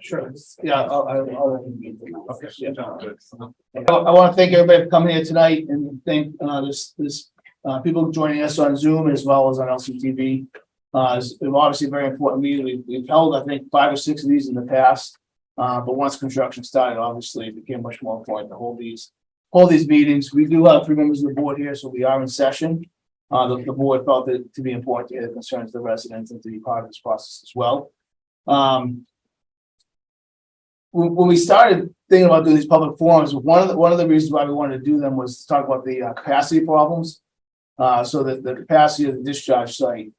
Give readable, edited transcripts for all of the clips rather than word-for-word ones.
Sure. Yeah, okay. Yeah. I want to thank everybody for coming here tonight and thank people joining us on Zoom as well as on LCTV. It's obviously a very important meeting. We've held, I think, 5 or 6 of these in the past. But once construction started, obviously it became much more important to hold these meetings. We do have 3 members of the board here, so we are in session. The board felt it to be important to hear the concerns of the residents and to be part of this process as well. When we started thinking about doing these public forums, one of the reasons why we wanted to do them was to talk about the capacity problems. So that the capacity of the discharge site,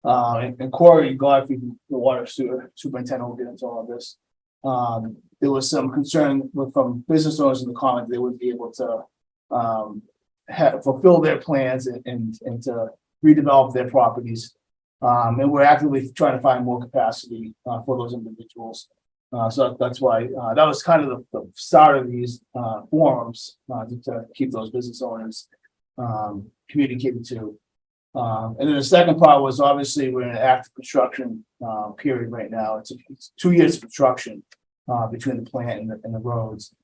and Corey Godfrey, the water superintendent, will get into all of this. There was some concern from business owners in the comment they wouldn't be able to fulfill their plans and to redevelop their properties. And we're actively trying to find more capacity for those individuals. So that's why that was kind of the start of these forums to keep those business owners communicated to. And then the second part was obviously we're in an active construction period right now. It's 2 years of construction between the plant and the roads.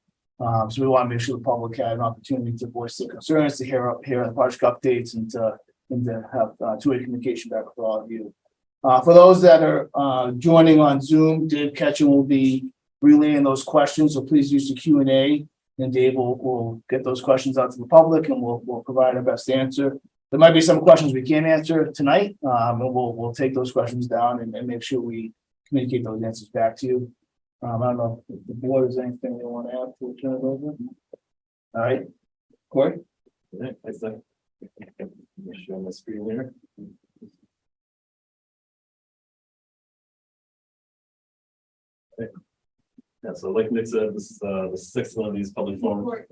So we want to make sure the public had an opportunity to voice their concerns, to hear the project updates, and to have two-way communication back with all of you. For those that are joining on Zoom, Dave Ketchum will be relaying those questions, so please use the Q&A, and Dave will get those questions out to the public, and we'll provide our best answer. There might be some questions we can't answer tonight, and we'll take those questions down and make sure we communicate those answers back to you. I don't know if the board has anything they want to add to turn it over. All right, Corey. Yeah, I said. Show my screen here. Okay. Yeah, so like Nick said, this is the 6th one of these public forums.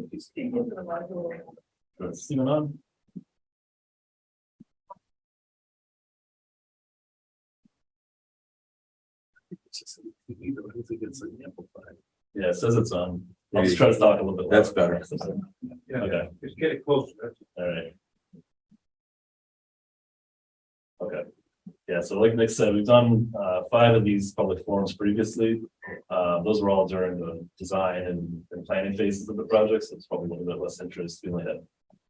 Steven on. Yeah, it says it's on. I'll just try to talk a little bit. That's better. Yeah, okay. Just get it closer. All right. Okay. Yeah, so like Nick said, we've done 5 of these public forums previously. Those were all during the design and planning phases of the project, so it's probably a little bit less interest. We only had a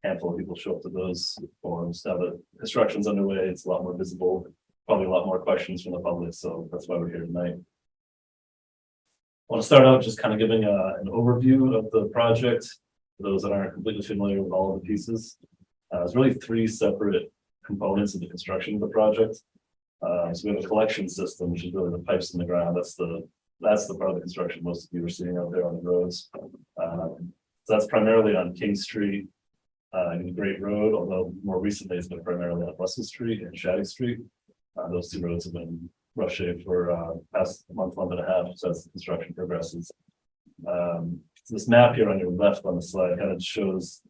handful of people show up to those forums. Now that construction's underway, it's a lot more visible, probably a lot more questions from the public, so that's why we're here tonight. I want to start out just kind of giving an overview of the project for those that aren't completely familiar with all of the pieces. There's really 3 separate components of the construction of the project. So we have a collection system, which is really the pipes in the ground. That's the part of the construction most of you are seeing out there on the roads. So that's primarily on King Street and Great Road, although more recently it's been primarily on Russell Street and Shattuck Street. Those 2 roads have been rough shape for past month and a half, so as the construction progresses. So this map here on your left on the slide kind of shows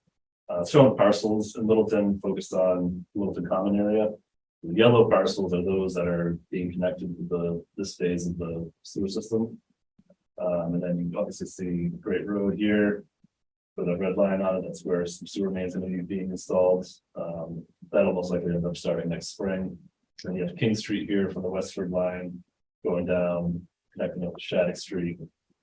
showing parcels in Littleton, focused on Littleton Common area. The yellow parcels are those that are being connected to this phase of the sewer system. And then you obviously see Great Road here with a red line on it. That's where some sewer mains are going to be being installed. That'll most likely end up starting next spring. Then you have King Street here from the Westford line going down, connecting up to Shattuck Street.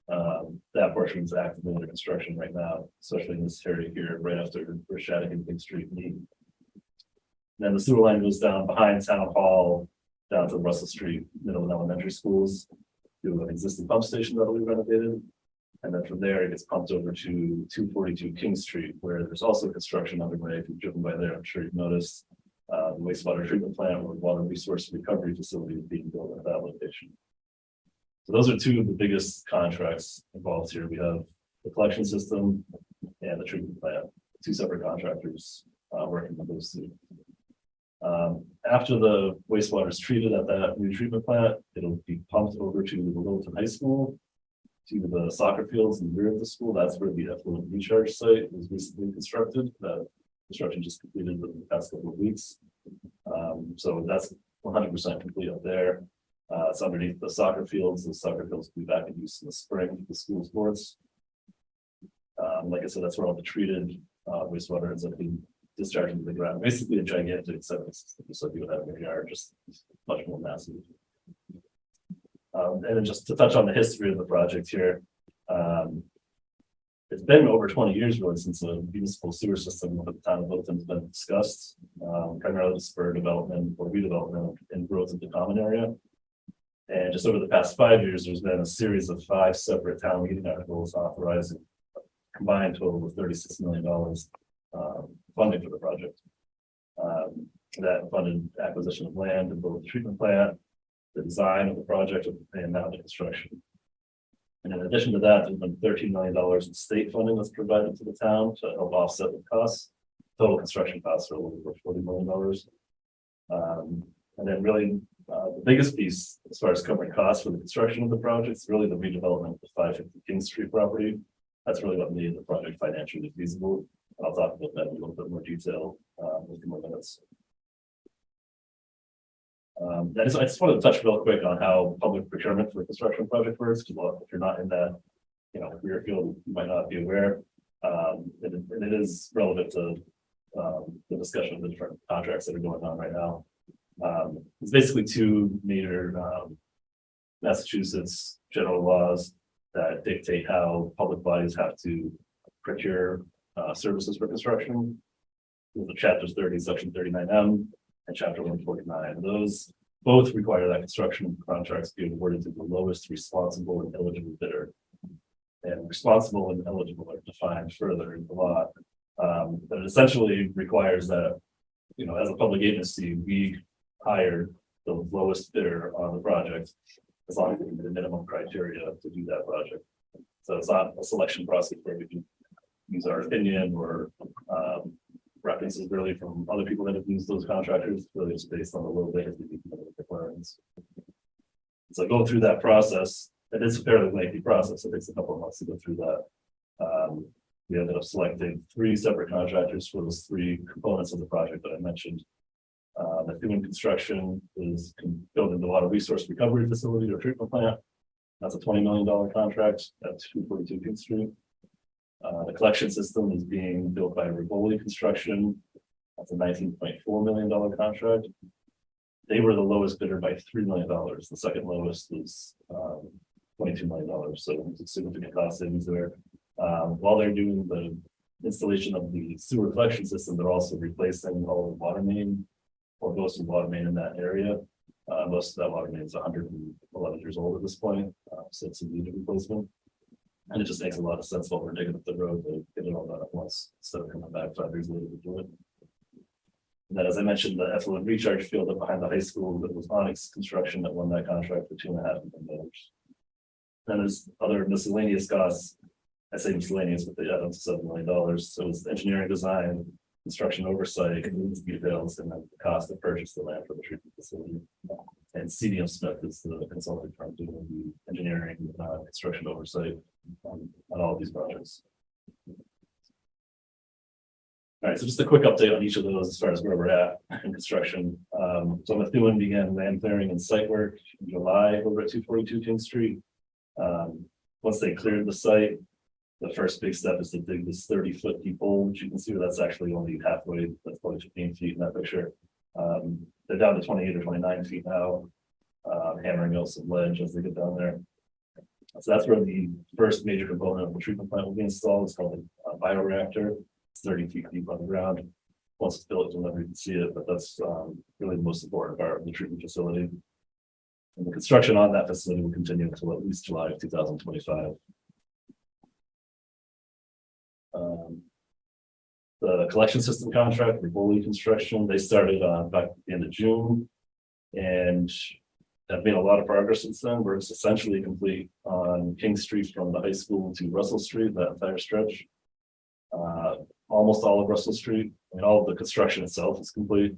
That portion is actively under construction right now, especially in this area here, right after where Shattuck and King Street meet. Then the sewer line goes down behind Town Hall, down to Russell Street, middle and elementary schools, to an existing pump station that will be renovated. And then from there, it gets pumped over to 242 King Street, where there's also construction underway. If you've driven by there, I'm sure you've noticed the wastewater treatment plant or water resource recovery facility is being built at that location. So those are 2 of the biggest contracts involved here. We have the collection system and the treatment plant, 2 separate contractors working on those 2. After the wastewater is treated at that new treatment plant, it'll be pumped over to the Littleton High School, to the soccer fields in the rear of the school. That's where the effluent recharge site was recently constructed. That construction just completed within the past couple of weeks. So that's 100% complete up there. It's underneath the soccer fields. The soccer fields will be back in use in the spring for the school sports. Like I said, that's where all the treated wastewater ends up being discharged into the ground. Basically a gigantic septic system, just like you would have in your yard, just much more massive. And then just to touch on the history of the project here, it's been over 20 years really since the municipal sewer system of the town of Littleton has been discussed, primarily to spur development or redevelopment and growth of the common area. And just over the past 5 years, there's been a series of 5 separate town meeting articles authorizing a combined total of $36 million funding for the project. That funded acquisition of land and build the treatment plant, the design of the project, and now the construction. And in addition to that, there's been $13 million in state funding that's provided to the town to help offset the costs. Total construction costs are a little over $40 million. And then really the biggest piece as far as covering costs for the construction of the project is really the redevelopment of the 550 King Street property. That's really what made the project financially feasible. I'll talk about that in a little bit more detail in a few more minutes. I just wanted to touch real quick on how public procurement for a construction project works, because if you're not in that, career field, you might not be aware. And it is relevant to the discussion of the different contracts that are going on right now. It's basically 2 major Massachusetts general laws that dictate how public bodies have to procure services for construction. The chapters 30, section 39M. And chapter 149. Those both require that construction contracts be awarded to the lowest responsible and eligible bidder. And responsible and eligible are defined further in the law. But it essentially requires that, as a public agency, we hire the lowest bidder on the project as long as we meet the minimum criteria to do that project. So it's not a selection process where we can use our opinion or references really from other people that have used those contractors, really just based on the low bid requirements. So going through that process, it is a fairly lengthy process. It takes a couple of months to go through that. We ended up selecting 3 separate contractors for those 3 components of the project that I mentioned. The human construction is building the water resource recovery facility or treatment plant. That's a $20 million contract at 242 King Street. The collection system is being built by Rivoli Construction. That's a $19.4 million contract. They were the lowest bidder by $3 million. The second lowest was $22 million. So significant cost savings there. While they're doing the installation of the sewer collection system, they're also replacing all the water main or most of the water main in that area. Most of that water main is 111 years old at this point, so it's a needed replacement. And it just makes a lot of sense while we're digging up the road to get it all done at once instead of coming back 5 years later to do it. And then, as I mentioned, the effluent recharge field up behind the high school that was Onyx Construction that won that contract for $2.5 million. Then there's other miscellaneous costs. I say miscellaneous, but they add up to $7 million. So it's engineering design, construction oversight, details, and then the cost to purchase the land for the treatment facility. And CDM Smith is the consulting firm doing the engineering, construction oversight on all of these projects. All right, so just a quick update on each of those as far as where we're at in construction. So Methuen began land clearing and site work in July over at 242 King Street. Once they cleared the site, the first big step is to dig this 30-foot deep hole, which you can see that's actually only halfway, that's probably 15 feet in that picture. They're down to 28 or 29 feet now, hammering out some ledge as they get down there. So that's where the first major component of the treatment plant will be installed. It's called a bioreactor. It's 30 feet deep on the ground. Once it's built, you'll never even see it, but that's really the most important part of the treatment facility. And the construction on that facility will continue until at least July of 2025. The collection system contract, Rivoli Construction, they started back at the end of June and have made a lot of progress since then. We're essentially complete on King Street from the high school to Russell Street, that entire stretch. Almost all of Russell Street, and all of the construction itself is complete.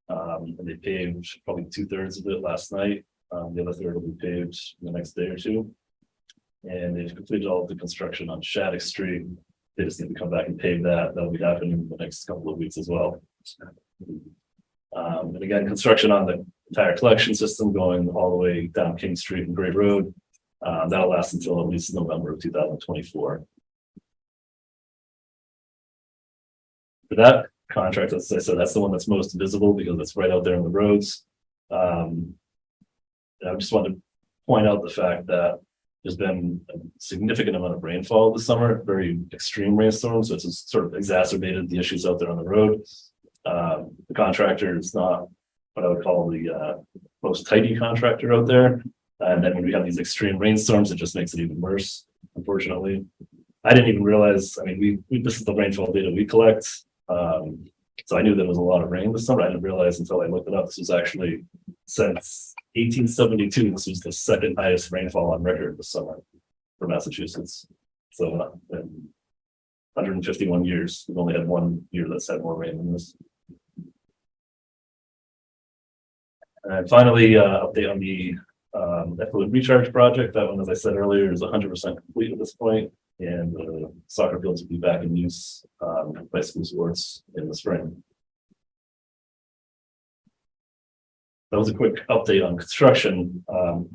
And they paved probably 2/3 of it last night. The other third will be paved in the next day or two. And they've completed all of the construction on Shattuck Street. They just need to come back and pave that. That'll be happening in the next couple of weeks as well. And again, construction on the entire collection system going all the way down King Street and Great Road. That'll last until at least November of 2024. For that contract, as I said, that's the one that's most visible because it's right out there in the roads. I just wanted to point out the fact that there's been a significant amount of rainfall this summer, very extreme rainstorms, which has sort of exacerbated the issues out there on the road. The contractor is not what I would call the most tidy contractor out there. And then when we have these extreme rainstorms, it just makes it even worse, unfortunately. I didn't even realize, I mean, this is the rainfall data we collect. So I knew there was a lot of rain this summer. I didn't realize until I looked it up. This was actually since 1872. This was the second highest rainfall on record this summer for Massachusetts. So in 151 years, we've only had one year that's had more rain than this. And finally, update on the effluent recharge project. That one, as I said earlier, is 100% complete at this point, and the soccer fields will be back in use by school sports in the spring. That was a quick update on construction.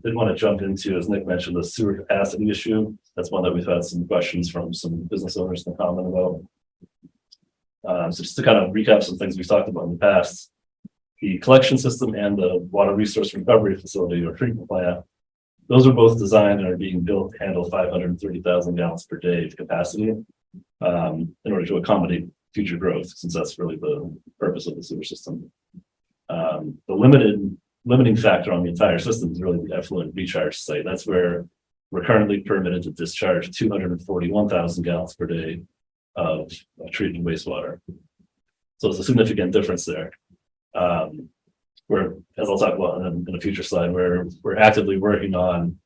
Didn't want to jump into, as Nick mentioned, the sewer capacity issue. That's one that we've had some questions from some business owners in the comment about. So just to kind of recap some things we've talked about in the past. The collection system and the water resource recovery facility or treatment plant, those are both designed and are being built to handle 530,000 gallons per day of capacity in order to accommodate future growth, since that's really the purpose of the sewer system. The limiting factor on the entire system is really the effluent recharge site. That's where we're currently permitted to discharge 241,000 gallons per day of treated wastewater. So it's a significant difference there. Where, as I'll talk about in a future slide, where we're actively working on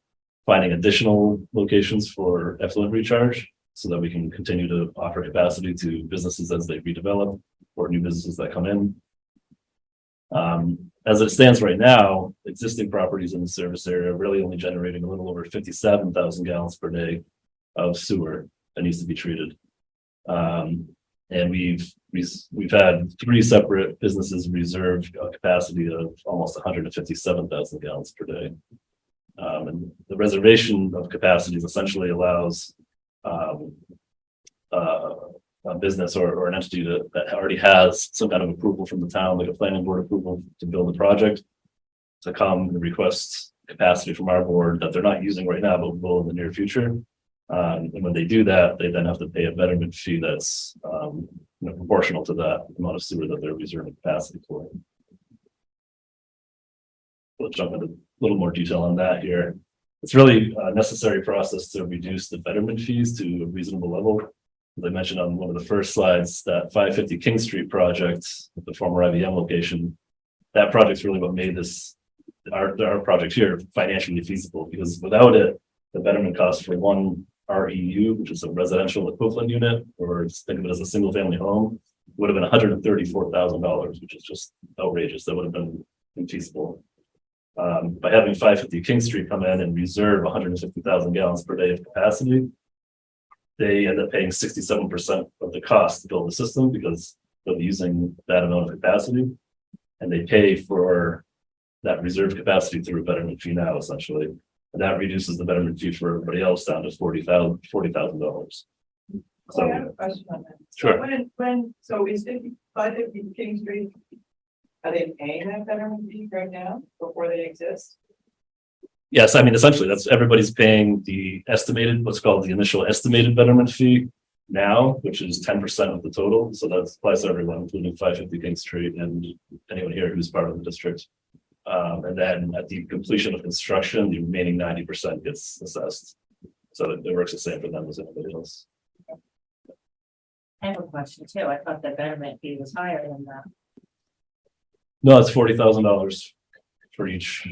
finding additional locations for effluent recharge so that we can continue to offer capacity to businesses as they redevelop or new businesses that come in. As it stands right now, existing properties in the service area are really only generating a little over 57,000 gallons per day of sewer that needs to be treated. And we've had 3 separate businesses reserve a capacity of almost 157,000 gallons per day. And the reservation of capacities essentially allows a business or an entity that already has some kind of approval from the town, like a planning board approval to build a project, to come and request capacity from our board that they're not using right now, but will in the near future. And when they do that, they then have to pay a betterment fee that's proportional to that amount of sewer that they're reserving capacity for. We'll jump into a little more detail on that here. It's really a necessary process to reduce the betterment fees to a reasonable level. As I mentioned on one of the first slides, that 550 King Street project, the former IBM location, that project's really what made this our project here financially feasible, because without it, the betterment cost for one REU, which is a residential equivalent unit, or think of it as a single family home, would have been $134,000, which is just outrageous. That would have been infeasible. By having 550 King Street come in and reserve 150,000 gallons per day of capacity, they end up paying 67% of the cost to build the system because they'll be using that amount of capacity, and they pay for that reserve capacity through a betterment fee now, essentially. And that reduces the betterment fee for everybody else down to $40,000. So I have a question on that. Sure. So is 550 King Street, are they paying that betterment fee right now before they exist? Yes, I mean, essentially, that's everybody's paying the estimated, what's called the initial estimated betterment fee now, which is 10% of the total. So that applies to everyone, including 550 King Street and anyone here who's part of the district. And then at the completion of construction, the remaining 90% gets assessed. So it works the same for them as anybody else. I have a question too. I thought the betterment fee was higher than that. No, it's $40,000 for each.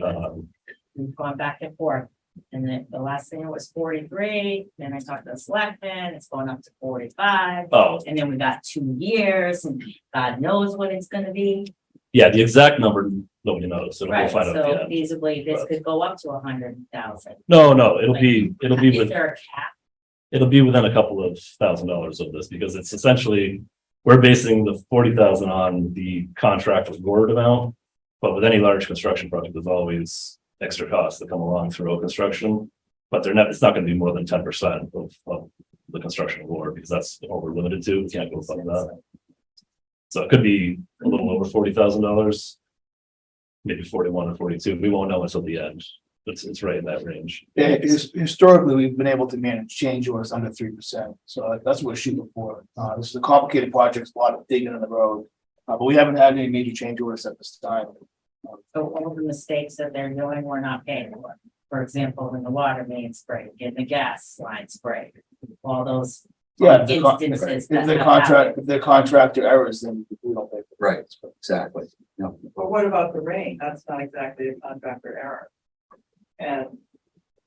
We've gone back and forth. And then the last thing was 43. Then I talked to the selectman, it's going up to 45. Oh, And then we got 2 years and God knows what it's gonna be. yeah, the exact number, nobody knows. So we'll Right, find out so at the end. feasibly, this could go up to 100,000. No, it'll be Is with. there a cap? It'll be within a couple of $1,000s of this, because it's essentially, we're basing the 40,000 on the contract award amount. But with any large construction project, there's always extra costs that come along through construction. But it's not going to be more than 10% of the construction award, because that's all we're limited to. We can't go above that. So it could be a little over $40,000, maybe 41 or 42. We won't know until the end. it's right in that range. Historically, we've been able to manage change orders under 3%. So that's what we're shooting for. This is a complicated project, a lot of digging in the road. But we haven't had any major change orders at this time. So all the mistakes that they're doing, we're not paying for. For example, in the water main spray, in the gas line spray, all those Yeah, instances. if they're contractor errors, then we don't pay for it. Right, exactly. Yeah. But what about the rain? That's not exactly a contractor error. And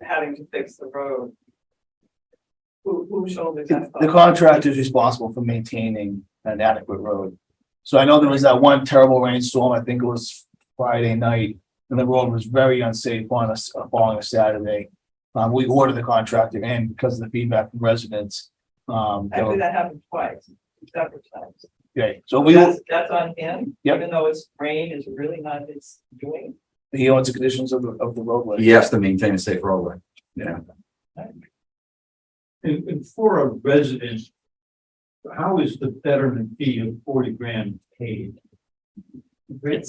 having to fix the road. Who shoulders that? The contractor is responsible for maintaining an adequate road. So I know there was that one terrible rainstorm, I think it was Friday night, and the road was very unsafe on following a Saturday. We ordered the contractor in because of the feedback from residents. Actually, that happened twice, separate times. Okay, so That's on him, Yep. even though it's rain is really not his doing. he owns the conditions of the roadway. He has to maintain a safe roadway. Yeah. And for a resident, how is the betterment fee of 40 grand paid? When?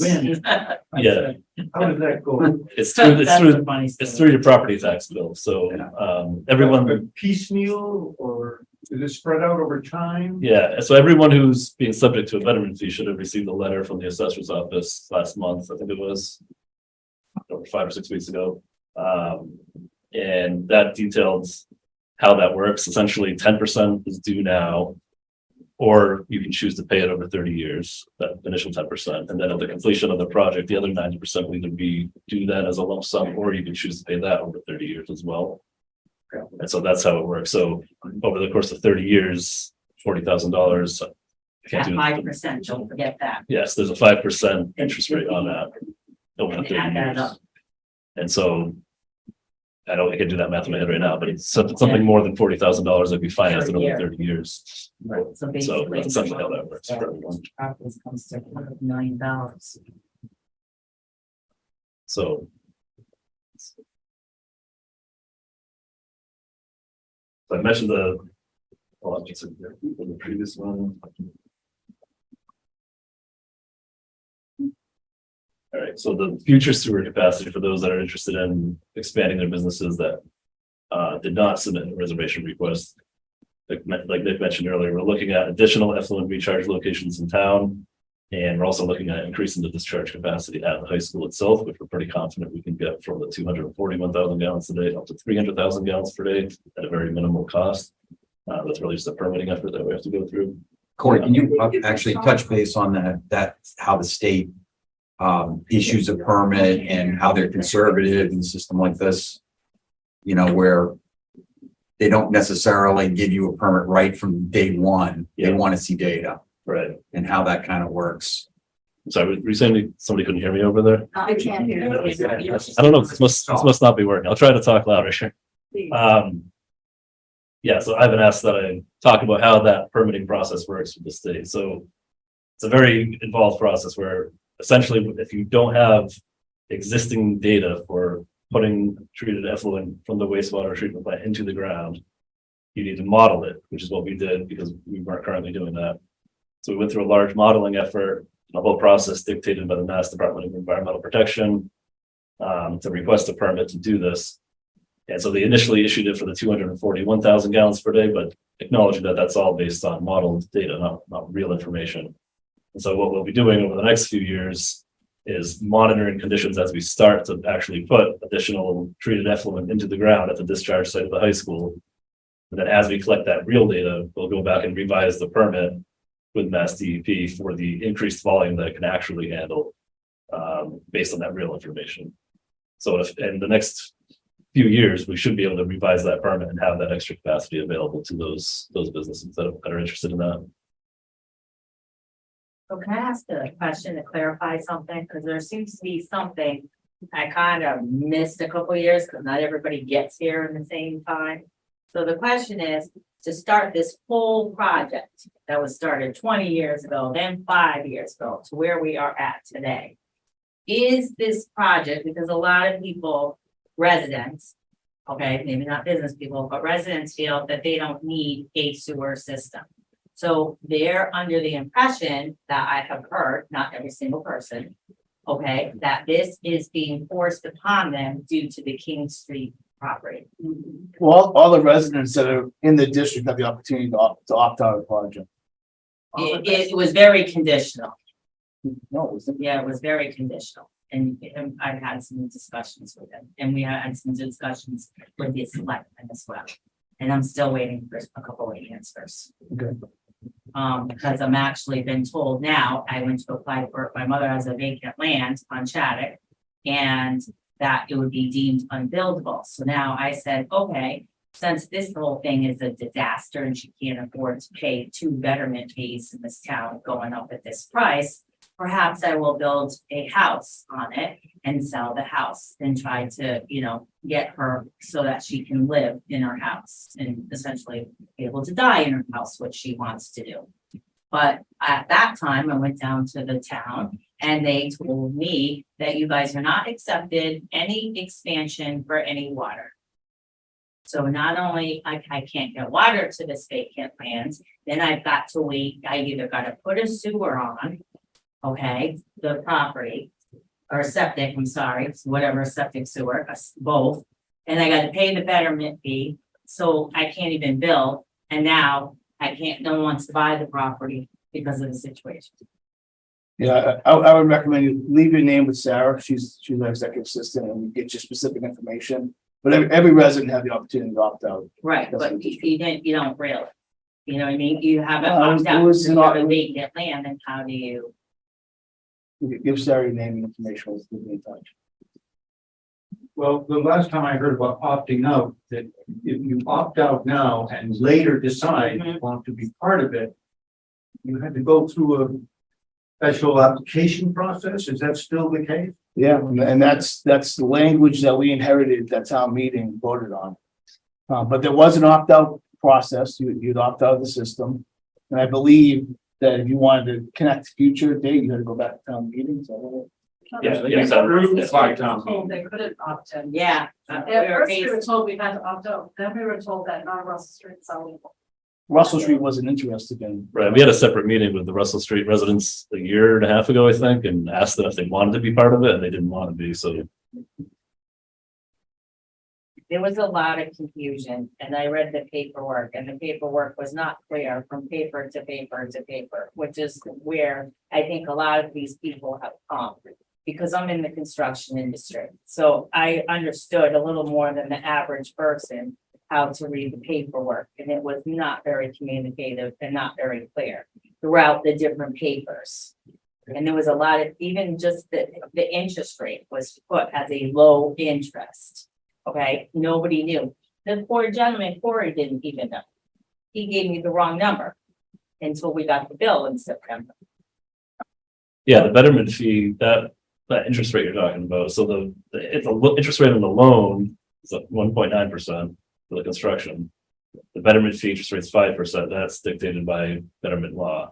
Yeah. How does that go? It's through, That's the funny it's story. through your property tax bill. So, everyone, Piecemeal, or is it spread out over time? yeah, so everyone who's being subject to a betterment fee should have received a letter from the assessor's office last month, I think it was. Or 5 or 6 weeks ago. And that details how that works. Essentially, 10% is due now. Or you can choose to pay it over 30 years, that initial 10%. And then at the completion of the project, the other 90% will either be due then as a lump sum, or you can choose to pay that over 30 years as well. And so that's how it works. So over the course of 30 years, $40,000. I can't At do 5%, don't forget that. Yes, there's a 5% interest rate on that. Over And 30 add that years. up. And so. I can do that math in my head right now, but it's something more than $40,000 that'd be financed in Per over year. 30 years. So So basically. that's essentially how that works for everyone. Properties comes to $100 million. So. So I mentioned the previous one. All right, so the future sewer capacity for those that are interested in expanding their businesses that did not submit a reservation request. Like Nick mentioned earlier, we're looking at additional effluent recharge locations in town. And we're also looking at increasing the discharge capacity at the high school itself, which we're pretty confident we can get from the 241,000 gallons a day up to 300,000 gallons per day at a very minimal cost. That's really just a permitting effort that we have to go through. Corey, can you actually touch base on that, how the state issues a permit and how they're conservative in a system like this? You know, where they don't necessarily give you a permit right from day one. They Yeah. want to see data Right. and how that kind of works. So were you saying somebody couldn't hear me over there? I can't hear you. I don't know. This must not be working. I'll try to talk louder. Sure. Yeah, so I've been asked that I talk about how that permitting process works with the state. So it's a very involved process where essentially if you don't have existing data for putting treated effluent from the wastewater treatment plant into the ground, you need to model it, which is what we did because we weren't currently doing that. So we went through a large modeling effort, the whole process dictated by the Mass Department of Environmental Protection to request a permit to do this. And so they initially issued it for the 241,000 gallons per day, but acknowledging that that's all based on modeled data, not real information. And so what we'll be doing over the next few years is monitoring conditions as we start to actually put additional treated effluent into the ground at the discharge site of the high school. And then as we collect that real data, we'll go back and revise the permit with Mass DEP for the increased volume that it can actually handle based on that real information. So if in the next few years, we should be able to revise that permit and have that extra capacity available to those businesses that are interested in that. So can I ask a question to clarify something? Because there seems to be something I kind of missed a couple of years because not everybody gets here in the same time. So the question is, to start this whole project that was started 20 years ago, then 5 years ago, to where we are at today. Is this project, because a lot of people, residents, okay, maybe not business people, but residents feel that they don't need a sewer system. So they're under the impression that I have heard, not every single person, Okay, that this is being forced upon them due to the King Street property. Well, all the residents that are in the district have the opportunity to opt out of the project. It was very conditional. No, it wasn't. Yeah, it was very conditional. And I've had some discussions with them, and we had some discussions with the selectmen as well. And I'm still waiting for a couple of answers. Okay. Because I'm actually been told now, I went to apply for, my mother has a vacant land on Shattuck. And that it would be deemed unbuildable. So now I said, okay, since this whole thing is a disaster and she can't afford to pay 2 betterment fees in this town going up at this price, perhaps I will build a house on it and sell the house and try to, get her so that she can live in her house and essentially be able to die in her house, which she wants to do. But at that time, I went down to the town and they told me that you guys are not accepted any expansion for any water. So not only I can't get water to this vacant land, then I've got to wait, I either gotta put a sewer on, okay, the property, or septic, I'm sorry, whatever, septic sewer, both. And I gotta pay the betterment fee, so I can't even build, and now I can't, no one wants to buy the property because of the situation. Yeah, I would recommend you leave your name with Sarah. She's our executive assistant and we get you specific information. But every resident had the opportunity to opt out. Right, That's but what you don't really. You know what I mean? You haven't No, it opted out, was so you not- have a vacant land, and how do you? Give Sarah your name and information. We'll be in touch. Well, the last time I heard about opting out, that if you opt out now and later decide you want to be part of it, you had to go through a special application process. Is that still the case? Yeah, and that's the language that we inherited that town meeting voted on. But there was an opt-out process. You'd opt out of the system. And I believe that if you wanted to connect future date, you had to go back to town meetings. Yeah, They yes, were town. told they couldn't opt in. Yeah. At first, we were told we had to opt out, then we were told that non-Russell Street is eligible. Russell Street wasn't interested in. Right, we had a separate meeting with the Russell Street residents a year and a half ago, I think, and asked them if they wanted to be part of it, and they didn't want to be, so. There was a lot of confusion, and I read the paperwork, and the paperwork was not clear from paper to paper to paper, which is where I think a lot of these people have come. Because I'm in the construction industry, so I understood a little more than the average person how to read the paperwork, and it was not very communicative and not very clear throughout the different papers. And there was a lot of, even just the interest rate was put as a low interest. Okay, nobody knew. The poor gentleman, Corey, didn't even know. He gave me the wrong number until we got the bill in September. Yeah, the betterment fee, that interest rate you're talking about, so the interest rate on the loan is at 1.9% for the construction. The betterment fee interest rate is 5%, that's dictated by betterment law.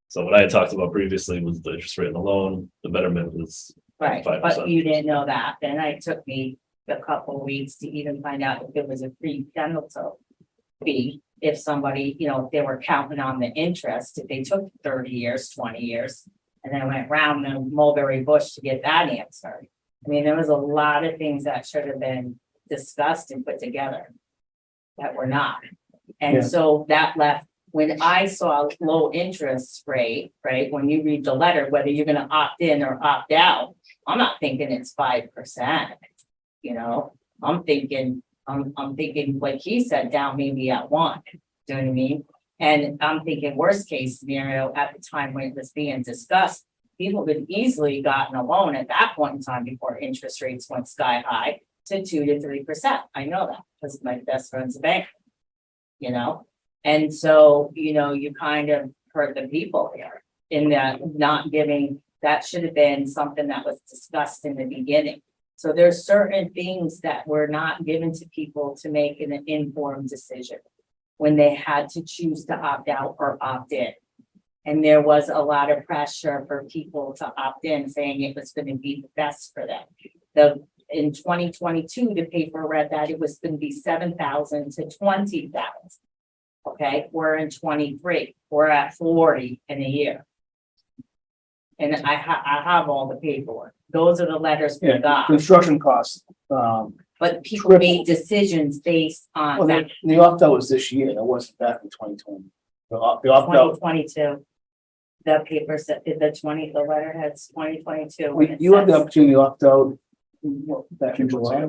So what I had talked about previously was the interest rate on the loan, the betterment was Right, 5%. but you didn't know that, then it took me a couple of weeks to even find out if it was a free penalty fee. If somebody, if they were counting on the interest, if they took 30 years, 20 years, and then went round the mulberry bush to get that answer. I mean, there was a lot of things that should have been discussed and put together that were not. Yeah. And so that left, when I saw low interest rate, right, when you read the letter, whether you're gonna opt in or opt out, I'm not thinking it's 5%. I'm thinking like he said, down maybe at 1. Do you know what I mean? And I'm thinking worst case scenario at the time when it was being discussed, people could easily gotten a loan at that point in time before interest rates went sky high to 2 to 3%. I know that because my best friend's a banker, and so, you kind of hurt the people here in that not giving, that should have been something that was discussed in the beginning. So there's certain things that were not given to people to make an informed decision when they had to choose to opt out or opt in. And there was a lot of pressure for people to opt in, saying it was going to be the best for them. In 2022, the paper read that it was going to be 7,000 to 20,000. Okay, we're in 23, we're at 40 in a year. And I have all the paperwork. Those are the letters we Yeah, got, construction costs, but people made decisions based well, on that the opt-out was this year, it wasn't back in 2020. The twenty opt-out, twenty-two. The paper said, the letterhead's 2022. you had the opportunity to opt out. Back in July.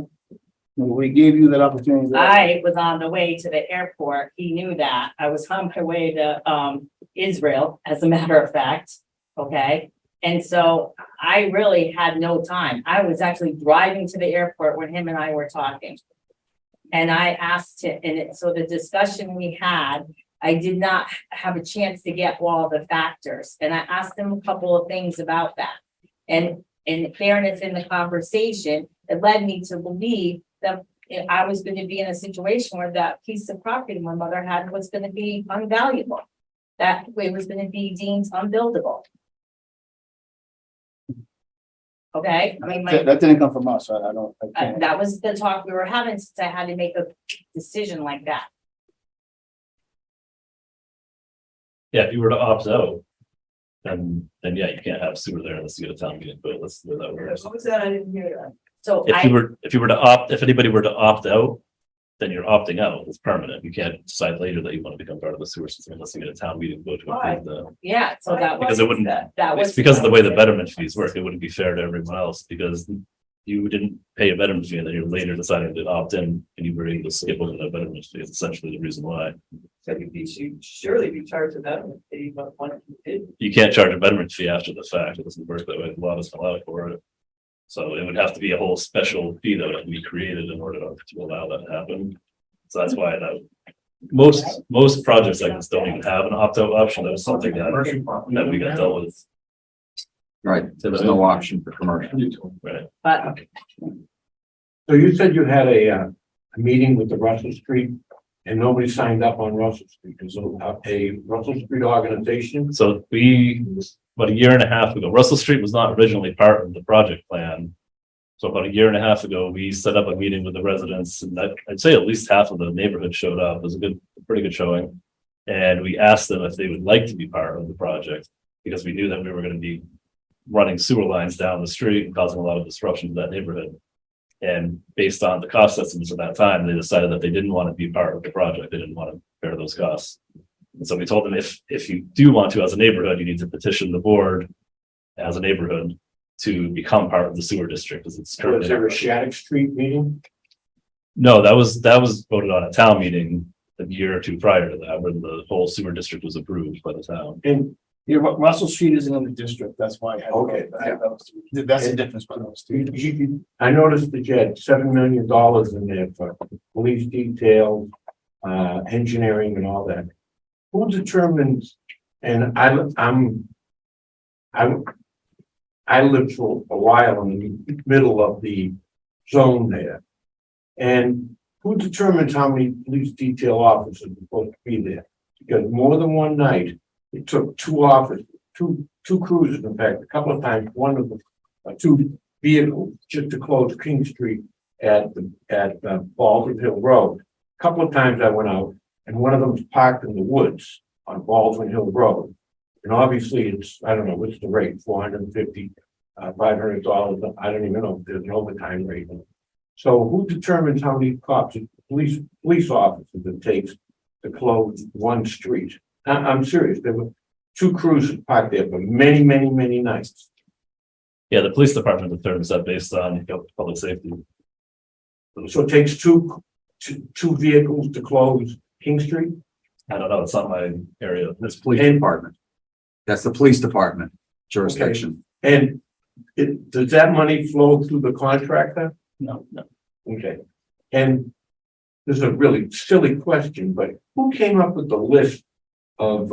We gave you that opportunity. I was on the way to the airport. He knew that. I was on my way to Israel, as a matter of fact. Okay, and so I really had no time. I was actually driving to the airport when him and I were talking. And I asked him, so the discussion we had, I did not have a chance to get all the factors, and I asked him a couple of things about that. And in fairness in the conversation, it led me to believe that I was gonna be in a situation where that piece of property my mother had was gonna be unvaluable. That it was gonna be deemed unbuildable. Okay, I mean, That didn't come from us, I don't. I can't- that was the talk we were having, since I had to make a decision like that. Yeah, if you were to opt out, then yeah, you can't have sewer there unless you get a town meeting, but let's do that. What was that? I didn't hear that. So If you were to opt, if anybody were to opt out, then you're opting out. It's permanent. You can't decide later that you want to become part of the sewer system unless you get a town meeting vote to approve the. yeah, so that was. Because it wouldn't, That was. it's because of the way the betterment fees work. It wouldn't be fair to everyone else because you didn't pay a betterment fee and then you're later deciding to opt in and you were able to skip over that betterment fee. It's essentially the reason why. So you'd surely be charged with that, but when you did. You can't charge a betterment fee after the fact. It doesn't work that way. The law doesn't allow for it. So it would have to be a whole special fee that would be created in order to allow that to happen. So that's why that most projects like this don't even have an opt-out option. That was something that we got dealt with. Right, there was no option for commercial. Right. But So you said you had a meeting with the Russell Street and nobody signed up on Russell Street. Is it a Russell Street organization? So about a year and a half ago, Russell Street was not originally part of the project plan. So about a year and a half ago, we set up a meeting with the residents and I'd say at least half of the neighborhood showed up. It was a pretty good showing. And we asked them if they would like to be part of the project because we knew that we were going to be running sewer lines down the street and causing a lot of disruption to that neighborhood. And based on the cost estimates at that time, they decided that they didn't want to be part of the project. They didn't want to bear those costs. And so we told them if you do want to, as a neighborhood, you need to petition the board as a neighborhood to become part of the sewer district as it's Was currently. there a Shattuck Street meeting? No, that was voted on a town meeting a year or two prior to that, where the whole sewer district was approved by the town. And Yeah, Russell Street isn't in the district, that's why. I had- Okay. That's the difference between those two. I noticed that you had $7 million in there for police detail, engineering and all that. Who determines, and I lived for a while in the middle of the zone there. And who determines how many police detail officers are supposed to be there? Because more than one night, it took two officers, two cruisers, in fact, a couple of times, one of them, two vehicles just to close King Street at Baldwin Hill Road. A couple of times I went out and one of them was parked in the woods on Baldwin Hill Road. And obviously it's, I don't know, what's the rate, $450, $500, I don't even know if there's an overtime rate. So who determines how many cops, police officers it takes to close one street? I'm serious, there were two cruisers parked there for many, many, many nights. Yeah, the police department determines that based on public safety. So it takes two vehicles to close King Street? I don't know, it's not my area. That's police department. That's the police department jurisdiction. And does that money flow through the contractor? No. Okay. And this is a really silly question, but who came up with the list of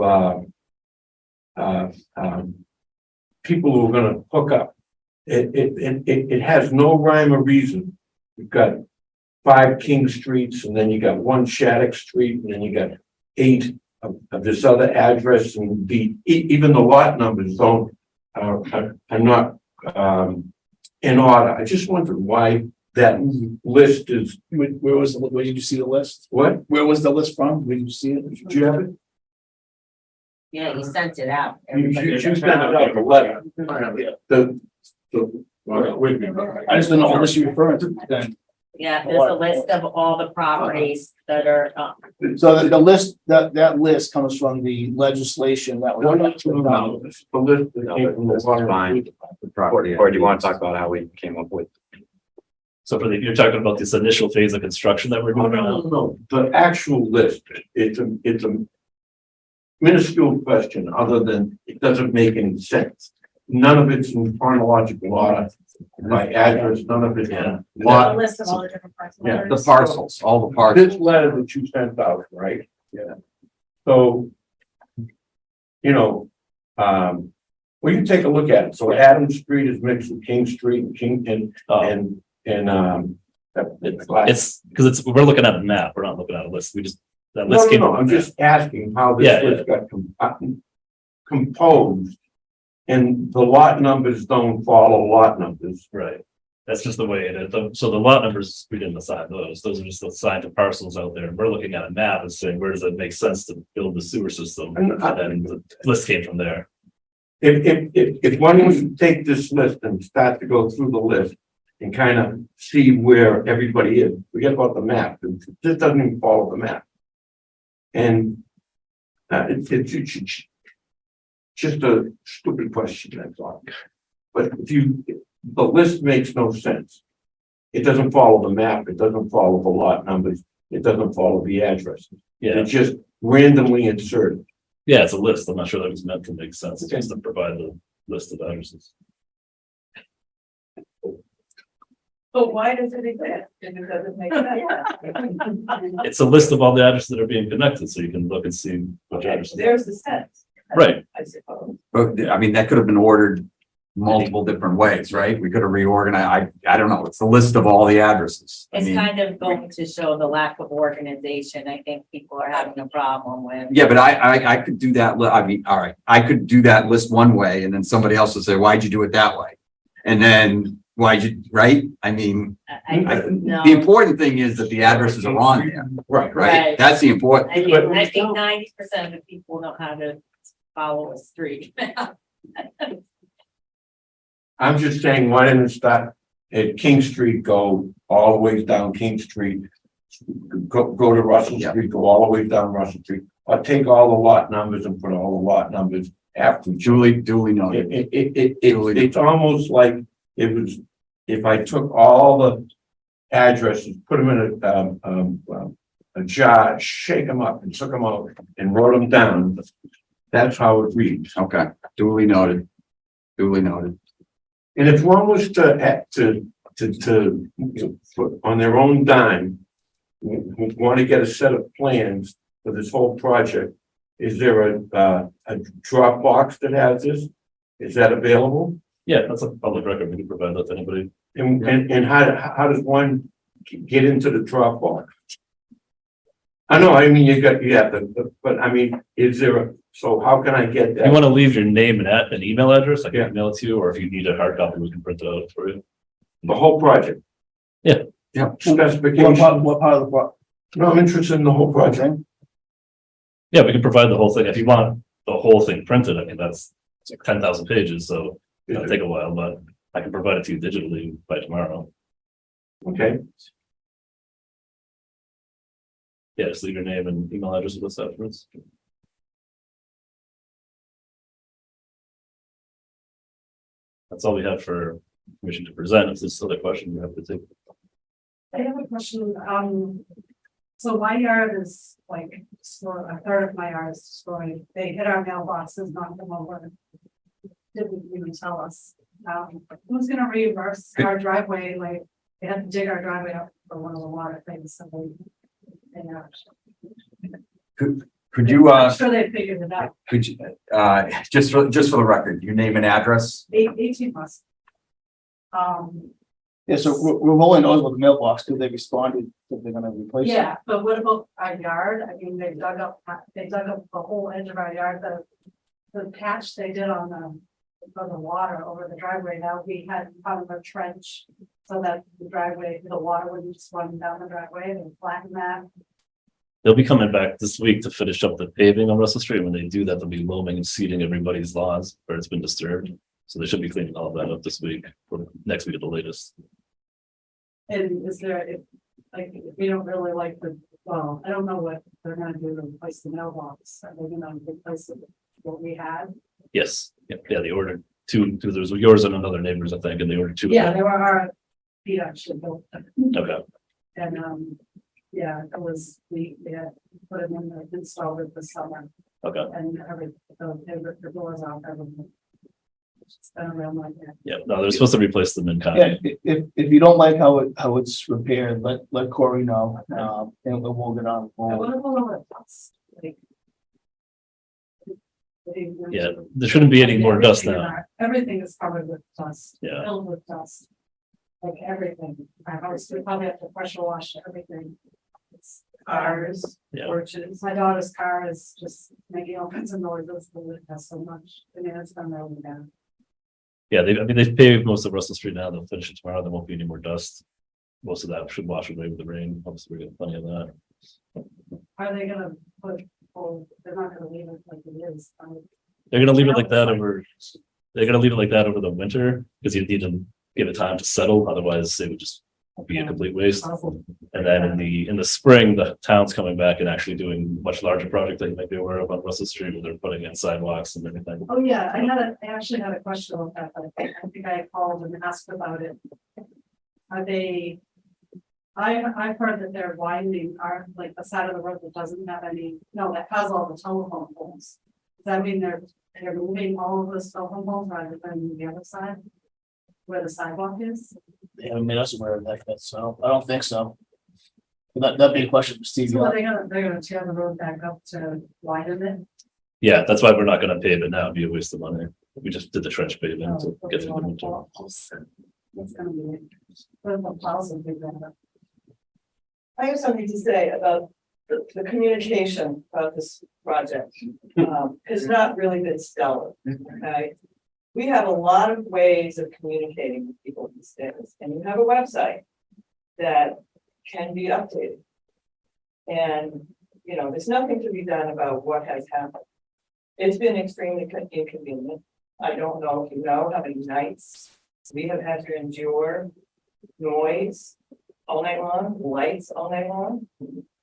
people who are gonna hook up? It has no rhyme or reason. You've got 5 King Streets, and then you got 1 Shattuck Street, and then you got 8 of this other address, and even the lot numbers don't are not in order. I just wondered why that list is. Where did you see the list? What? Where was the list from? Where did you see it? Did you have it? Yeah, you sent it out. You Everybody- sent it out a letter. The, I just don't know what list you're referring to then. Yeah, there's a list of all the properties that are, So the list, that list comes from the legislation that was. the list that came from the water. Fine. Or do you want to talk about how we came up with? So for the, you're talking about this initial phase of construction that we're No, doing right now? no, the actual list, it's a minuscule question, other than it doesn't make any sense. None of it's in chronological order by address, none of it in a lot. list of all the different parts. Yeah, The parcels, all the parcels. This letter that you sent out, right? Yeah. So, you know, well, you take a look at it. So Adams Street is mixed with King Street and King and. It's because we're looking at a map, we're not looking at a list, we just, that No, list no, came. no, from I'm the map. just asking how this Yeah, list got composed. And the lot numbers don't follow lot numbers. Right, that's just the way it is, so the lot numbers, we didn't assign those are just assigned to parcels out there, and we're looking at a map and saying, where does it make sense to build the sewer system? And then the list came from there. If one was to take this list and start to go through the list and kind of see where everybody is, forget about the map, this doesn't even follow the map. And it's just a stupid question, that's all. But the list makes no sense. It doesn't follow the map, it doesn't follow the lot numbers, it doesn't follow the addresses. Yeah, It's just randomly inserted. yeah, it's a list, I'm not sure that was meant to make sense, it's just to provide the list of addresses. But why does it exist? If it doesn't make sense. It's a list of all the addresses that are being connected, so you can look and see which Okay, addresses. there's the sense. Right. I suppose. But I mean, that could have been ordered multiple different ways, right? We could have reorganized. I don't know. It's the list of all the addresses. I It's mean, kind of going to show the lack of organization. I think people are having a problem with. yeah, but I could do that. I mean, all right, I could do that list one way and then somebody else would say, why'd you do it that way? And then why'd you, right? I mean, No. the important thing is that the addresses are on there, Right, right? That's the important. I think 90% of the people know how to follow a street. I'm just saying, why didn't it start at King Street, go all the way down King Street? Go to Russell Yeah. Street, go all the way down Russell Street, or take all the lot numbers and put all the lot numbers after. each other. Duly noted. It's almost like it was, if I took all the addresses, put them in a jar, shake them up and took them out and wrote them down. That's how it reads. Okay, duly noted. Duly noted. And if one was to on their own dime, want to get a set of plans for this whole project, is there a Dropbox that has this? Is that available? Yeah, that's a public record, we can provide that to anybody. And how does one get into the Dropbox? I know, I mean, you have to, but I mean, is there so how can I get You that? want to leave your name and an email address, I can Yeah. email it to you, or if you need a hard copy, we can print it out for you. The whole project? Yeah. Yeah. Specification? What part of the pro- No, I'm interested in the whole project. Yeah, we can provide the whole thing, if you want the whole thing printed, I mean, that's like 10,000 pages, so it'll take a while, but I can provide it to you digitally by tomorrow. Okay, Yeah, just leave your name and email address with us afterwards. That's all we have for permission to present. If there's other questions you have to take. I have a question, so my yard is like, a third of my yard is destroyed, they hit our mailboxes, knocked them over. Didn't even tell us, who's gonna reimburse our driveway, like, they had to dig our driveway up for one of the water things, so Could you, I'm sure they figured it out, could you, just for the record, your name and address? 18 months. Yeah, so we're rolling those with the mailbox, because they responded that they're gonna replace it. Yeah, but what about our yard? I mean, they dug up the whole edge of our yard, the patch they did on for the water over the driveway. Now we had found a trench so that the driveway, the water wouldn't just run down the driveway and flatten that. They'll be coming back this week to finish up the paving on Russell Street. When they do that, they'll be loaming and seeding everybody's lawns where it's been disturbed. So they should be cleaning all of that up this week or next week at the latest. And is there, if, like, if we don't really like the, well, I don't know what they're gonna do to replace the mailbox, are they gonna replace it, what we had? Yes, yeah, they ordered two, because there was yours and another neighbor's, I think, and they ordered two. Yeah, there were feet actually built, Okay, and, yeah, it was, we had put it in, installed it this summer, okay, and the doors off, everything. It's been around like that. yeah, no, they're supposed to replace them in Yeah, kind. if you don't like how it's repaired, let Corey know, and we'll get on. I wonder if we'll have dust, like. Yeah, there shouldn't be any more dust now. Everything is covered with dust. Yeah. Filled with dust. Like everything. Our house, we probably have to pressure wash everything. It's cars, Yeah. porches. My daughter's car is just making all kinds of noises. It has so much. I mean, it's been really bad. Yeah, they've paved most of Russell Street now. They'll finish it tomorrow. There won't be any more dust. Most of that should wash away with the rain. Obviously, we get plenty of that. Are they gonna put, oh, they're not gonna leave it like it is. They're gonna leave it like that over. They're gonna leave it like that over the winter because you need to give it time to settle. Otherwise, it would just be a complete waste. And then in the spring, the town's coming back and actually doing much larger project that you might be aware of on Russell Street, where they're putting in sidewalks and everything. Oh, yeah, I actually had a question about that, but I think I called and asked about it. Are they? I've heard that they're widening like the side of the road that doesn't have any, no, that has all the telephone poles. Does that mean they're moving all of those telephone poles rather than the other side? Where the sidewalk is? They haven't made us aware of that, so I don't think so. That'd be a question for Steve. So they're gonna tear the road back up to widen it? Yeah, that's why we're not gonna pave it now. It'd be a waste of money. We just did the trench paving to get through the winter. It's gonna be. But the plows will be better. I have something to say about the communication about this project. Has not really been stellar, okay? We have a lot of ways of communicating with people these days, and you have a website that can be updated. And, you know, there's nothing to be done about what has happened. It's been extremely inconvenient. I don't know if you know how many nights we have had to endure noise all night long, lights all night long.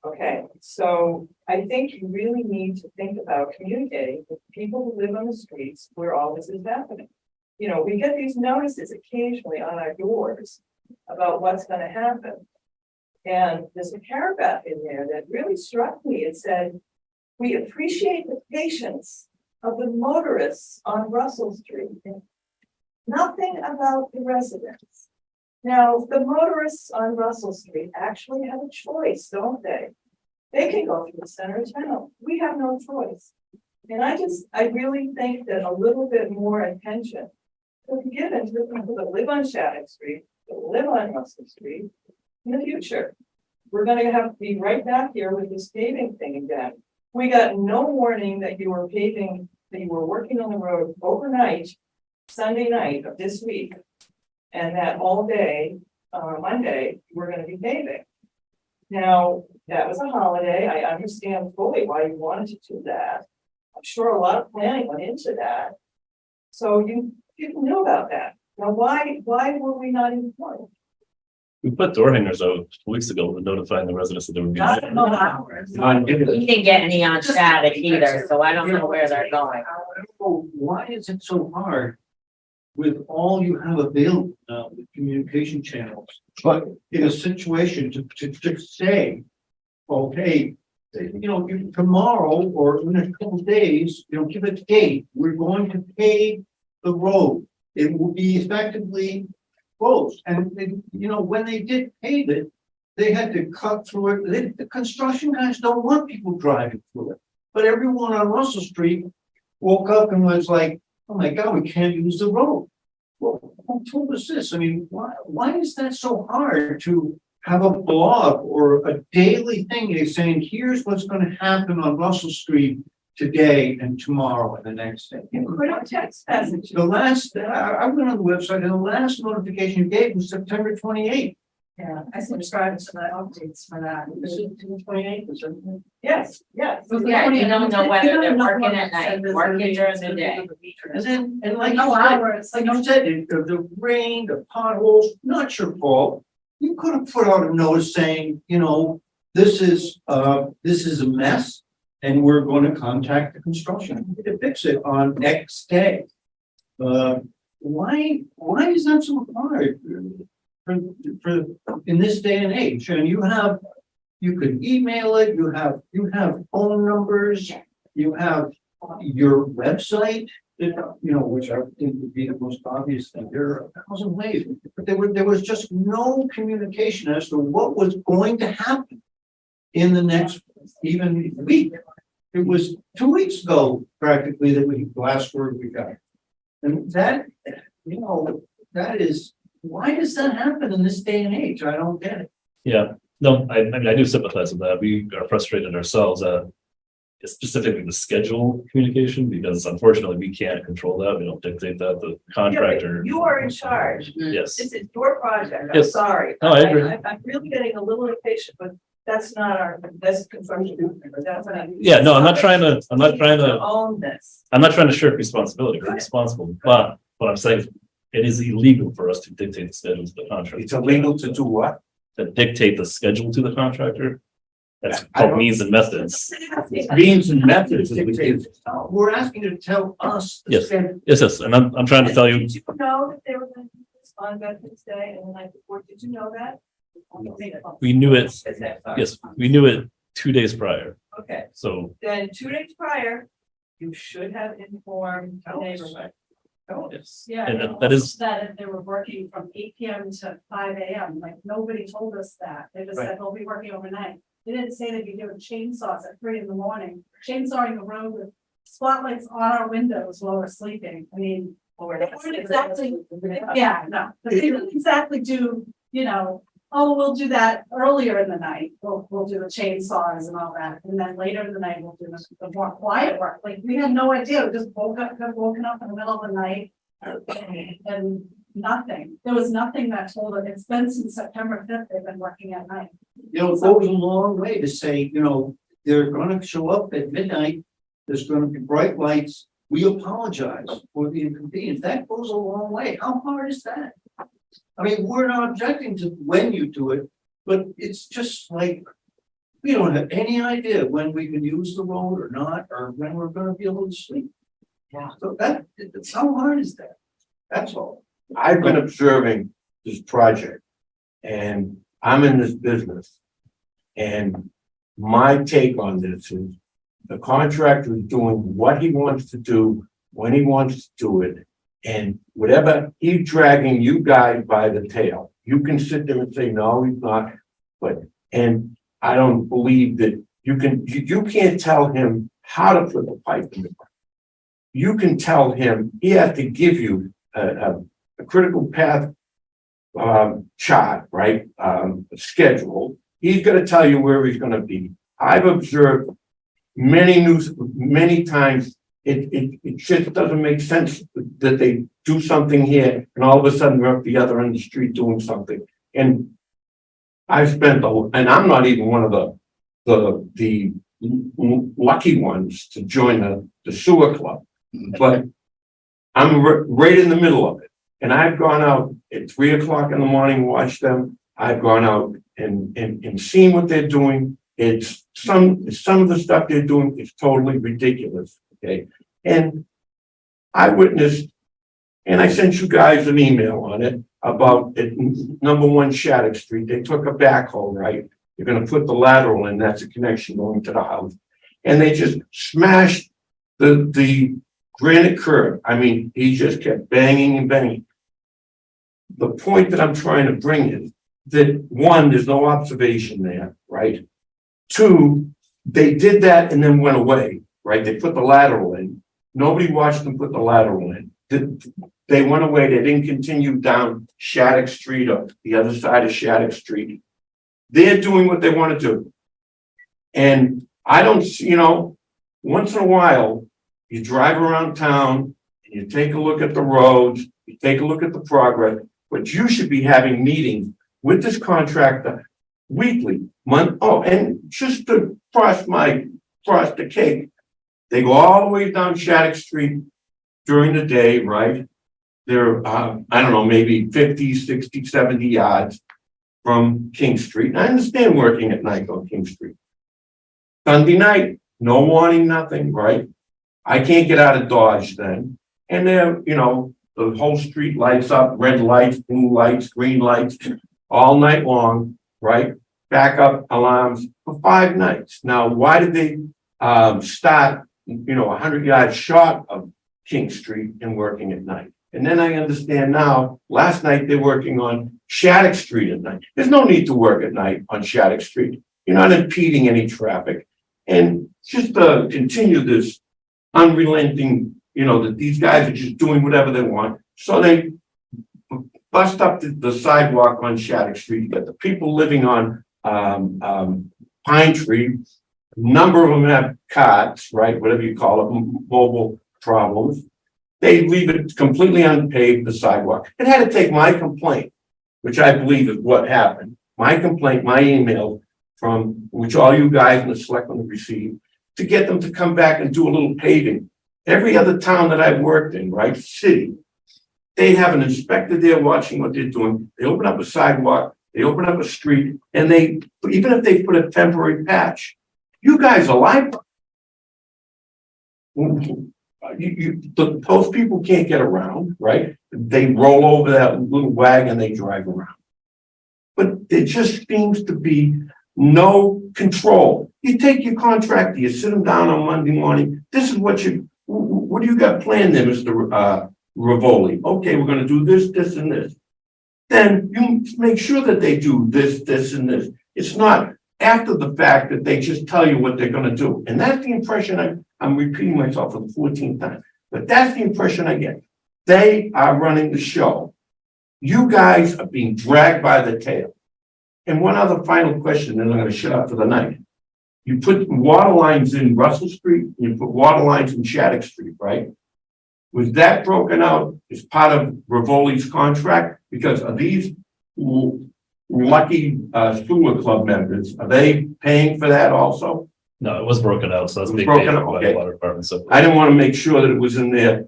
Okay, so I think you really need to think about communicating with people who live on the streets where all this is happening. You know, we get these notices occasionally on our doors about what's going to happen. And there's a paragraph in there that really struck me. It said, "We appreciate the patience of the motorists on Russell Street." Nothing about the residents. Now, the motorists on Russell Street actually have a choice, don't they? They can go through the center of town. We have no choice. And I really think that a little bit more attention could be given to the people that live on Shattuck Street, that live on Russell Street in the future. We're gonna have to be right back here with this paving thing again. We got no warning that you were paving, that you were working on the road overnight, Sunday night of this week. And that all day, Monday, we're gonna be paving. Now, that was a holiday. I understand fully why you wanted to do that. I'm sure a lot of planning went into that. So people knew about that. Now, why were we not informed? We put door hangers out weeks ago notifying the residents that there would be. Not no hours. We didn't get any on static either, so I don't know where they're going. Why is it so hard with all you have available now, with communication channels? But in a situation to say, okay, you know, tomorrow or in a couple of days, you know, give a date, we're going to pave the road. It will be effectively closed. And, you know, when they did pave it, they had to cut through it. The construction guys don't want people driving through it. But everyone on Russell Street woke up and was like, oh my God, we can't use the road. Well, who told us this? I mean, why is that so hard to have a blog or a daily thing saying, here's what's going to happen on Russell Street today and tomorrow and the next day? Put out text messages. The last, I went on the website and the last notification you gave was September 28th. Yeah, I subscribe to the updates for that. Yes, yes. Yeah, you don't know whether they're working at night, working during the day. And then, and like No you said, hours, like you said, the rain, the potholes, not your fault. You could have put out a notice saying, you know, this is a mess. And we're going to contact the construction company to fix it on X day. Why is that so hard? For, in this day and age, and you can email it, you have phone numbers, you have your website, you know, which I think would be the most obvious thing. There are 1,000 ways, but there was just no communication as to what was going to happen in the next even week. It was 2 weeks ago practically that the last word we got. And that, you know, that is, why does that happen in this day and age? I don't get it. Yeah, no, I mean, I do sympathize with that. We are frustrated ourselves at specifically the schedule communication, because unfortunately we can't control that. We don't dictate that. The contractor. You are in charge. Yes, This is your project. I'm Yes. sorry. No, I agree. I'm really getting a little impatient, but that's not that's construction. That's not. yeah, no, I'm not trying to Own this. shirk responsibility. We're responsible, but what I'm saying is it is illegal for us to dictate the schedule to the contractor. It's illegal to do what? To dictate the schedule to the contractor. That's I called don't- means and methods. Means and methods is We're asking you to tell us. the Yes. schedule. Yes, and I'm trying to tell you, Did you know that they were going to do this on Veterans Day and the night before? Did you know that? we knew it, Okay, sorry. yes, we knew it 2 days prior, Okay, so, then 2 days prior, you should have informed the neighborhood. yes. Yeah. And and that is, also that they were working from 8 PM to 5 AM, like, nobody told us that, they just said, they'll be working overnight. They didn't say they'd be doing chainsaws at 3 in the morning, chainsawing the road with spotlights on our windows while we're sleeping, I mean. Well, we're They not- weren't exactly, yeah, no, but they didn't exactly do, you know, oh, we'll do that earlier in the night, we'll do the chainsaws and all that, and then later in the night, we'll do the more quiet work, like, we had no idea, we just got woken up in the middle of the night. And nothing, there was nothing that told us, it's been since September 5th, they've been working at night. You know, it goes a long way to say, you know, they're gonna show up at midnight, there's gonna be bright lights. We apologize for the inconvenience. That goes a long way. How hard is that? I mean, we're not objecting to when you do it, but it's just like, we don't have any idea when we can use the road or not, or when we're gonna be able to sleep. Yeah. So it's how hard is that? That's all. I've been observing this project and I'm in this business. And my take on this is the contractor is doing what he wants to do, when he wants to do it. And whatever, he's dragging you guys by the tail. You can sit there and say, no, he's not. But, and I don't believe that you can't tell him how to put the pipe in the ground. You can tell him, he has to give you a critical path chart, right? Schedule. He's gonna tell you where he's gonna be. I've observed many times, it just doesn't make sense that they do something here and all of a sudden they're up the other end of the street doing something. And I've spent, and I'm not even one of the lucky ones to join the sewer club, but I'm right in the middle of it. And I've gone out at 3 o'clock in the morning, watched them. I've gone out and seen what they're doing. It's some of the stuff they're doing is totally ridiculous. Okay. And I witnessed, and I sent you guys an email on it about number 1 Shattuck Street. They took a backhoe, right? They're going to put the lateral in. That's a connection going to the house. And they just smashed the granite curb. I mean, he just kept banging and banging. The point that I'm trying to bring is that 1, there's no observation there, right? 2, they did that and then went away, right? They put the lateral in. Nobody watched them put the lateral in. They went away. They didn't continue down Shattuck Street or the other side of Shattuck Street. They're doing what they want to do. And I don't, once in a while, you drive around town and you take a look at the roads, you take a look at the progress, but you should be having meetings with this contractor weekly, and just to frost the cake, they go all the way down Shattuck Street during the day, right? They're, I don't know, maybe 50, 60, 70 yards from King Street. And I understand working at night on King Street. Sunday night, no warning, nothing, right? I can't get out of Dodge then. And then, the whole street lights up, red lights, blue lights, green lights, all night long, right? Backup alarms for 5 nights. Now, why did they start, 100 yards short of King Street and working at night? And then I understand now, last night they're working on Shattuck Street at night. There's no need to work at night on Shattuck Street. You're not impeding any traffic. And just to continue this unrelenting, that these guys are just doing whatever they want. So they bust up the sidewalk on Shattuck Street. You got the people living on Pine Tree. A number of them have carts, right? Whatever you call it, mobile problems. They leave it completely unpaved, the sidewalk. It had to take my complaint, which I believe is what happened. My complaint, my email from which all you guys in the selectmen have received, to get them to come back and do a little paving. Every other town that I've worked in, right, city, they have an inspector there watching what they're doing. They open up a sidewalk, they open up a street, and they, even if they put a temporary patch, you guys are liable. Those people can't get around, right? They roll over that little wagon, they drive around. But there just seems to be no control. You take your contractor, you sit them down on Monday morning. This is what do you got planned there, Mr. Rivoli? Okay, we're gonna do this, this, and this. Then you make sure that they do this, this, and this. It's not after the fact that they just tell you what they're gonna do. And that's the impression I'm repeating myself for the 14th time, but that's the impression I get. They are running the show. You guys are being dragged by the tail. And one other final question, and I'm going to shut up for the night. You put water lines in Russell Street, you put water lines in Shattuck Street, right? Was that broken out as part of Rivoli's contract? Because of these lucky sewer club members, are they paying for that also? No, it was broken out, so that's being Broken paid out, by okay. the water department. So I didn't want to make sure that it was in their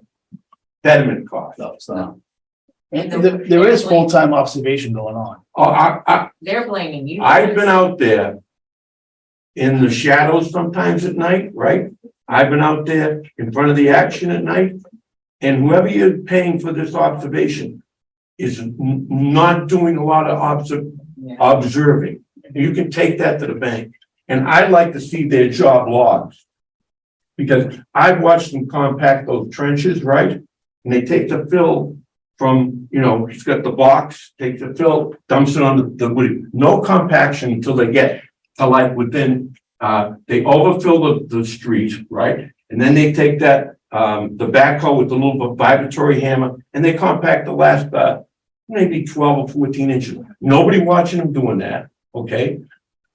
betterment cost. no, it's not. And There is full-time observation going on. Oh, They're blaming you. I've been out there in the shadows sometimes at night, right? I've been out there in front of the action at night. And whoever you're paying for this observation is not doing a lot of observing. You can take that to the bank. And I'd like to see their job logs. Because I've watched them compact those trenches, right? And they take the fill from, he's got the box, takes the fill, dumps it on the wood. No compaction until they get to like within, they overfill the street, right? And then they take that, the backhoe with the little vibratory hammer, and they compact the last, maybe 12 or 14 inches. Nobody watching them doing that, okay?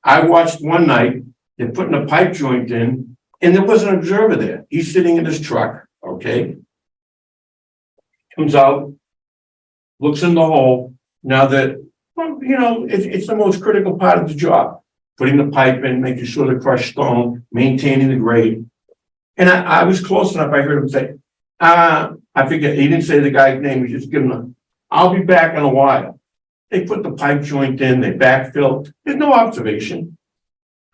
I watched one night, they're putting a pipe joint in, and there was an observer there. He's sitting in his truck, okay? Comes out, looks in the hole. Now that, it's the most critical part of the job. Putting the pipe in, making sure the crushed stone, maintaining the grade. And I was close enough, I heard him say, I forget, he didn't say the guy's name, he just given him, I'll be back in a while. They put the pipe joint in, they backfill. There's no observation.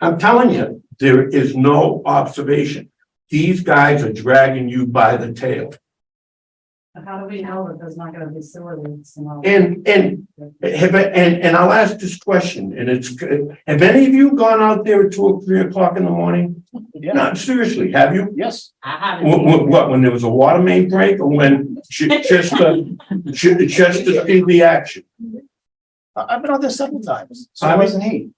I'm telling you, there is no observation. These guys are dragging you by the tail. How do we know that there's not gonna be sewer leaks and all? And I'll ask this question, and have any of you gone out there at 2 or 3 o'clock in the morning? Yeah, No, seriously, have you? yes. I haven't. seen What, when there was a water main break, or when, just to see the action? I've been out there several times. So I mean- wasn't he.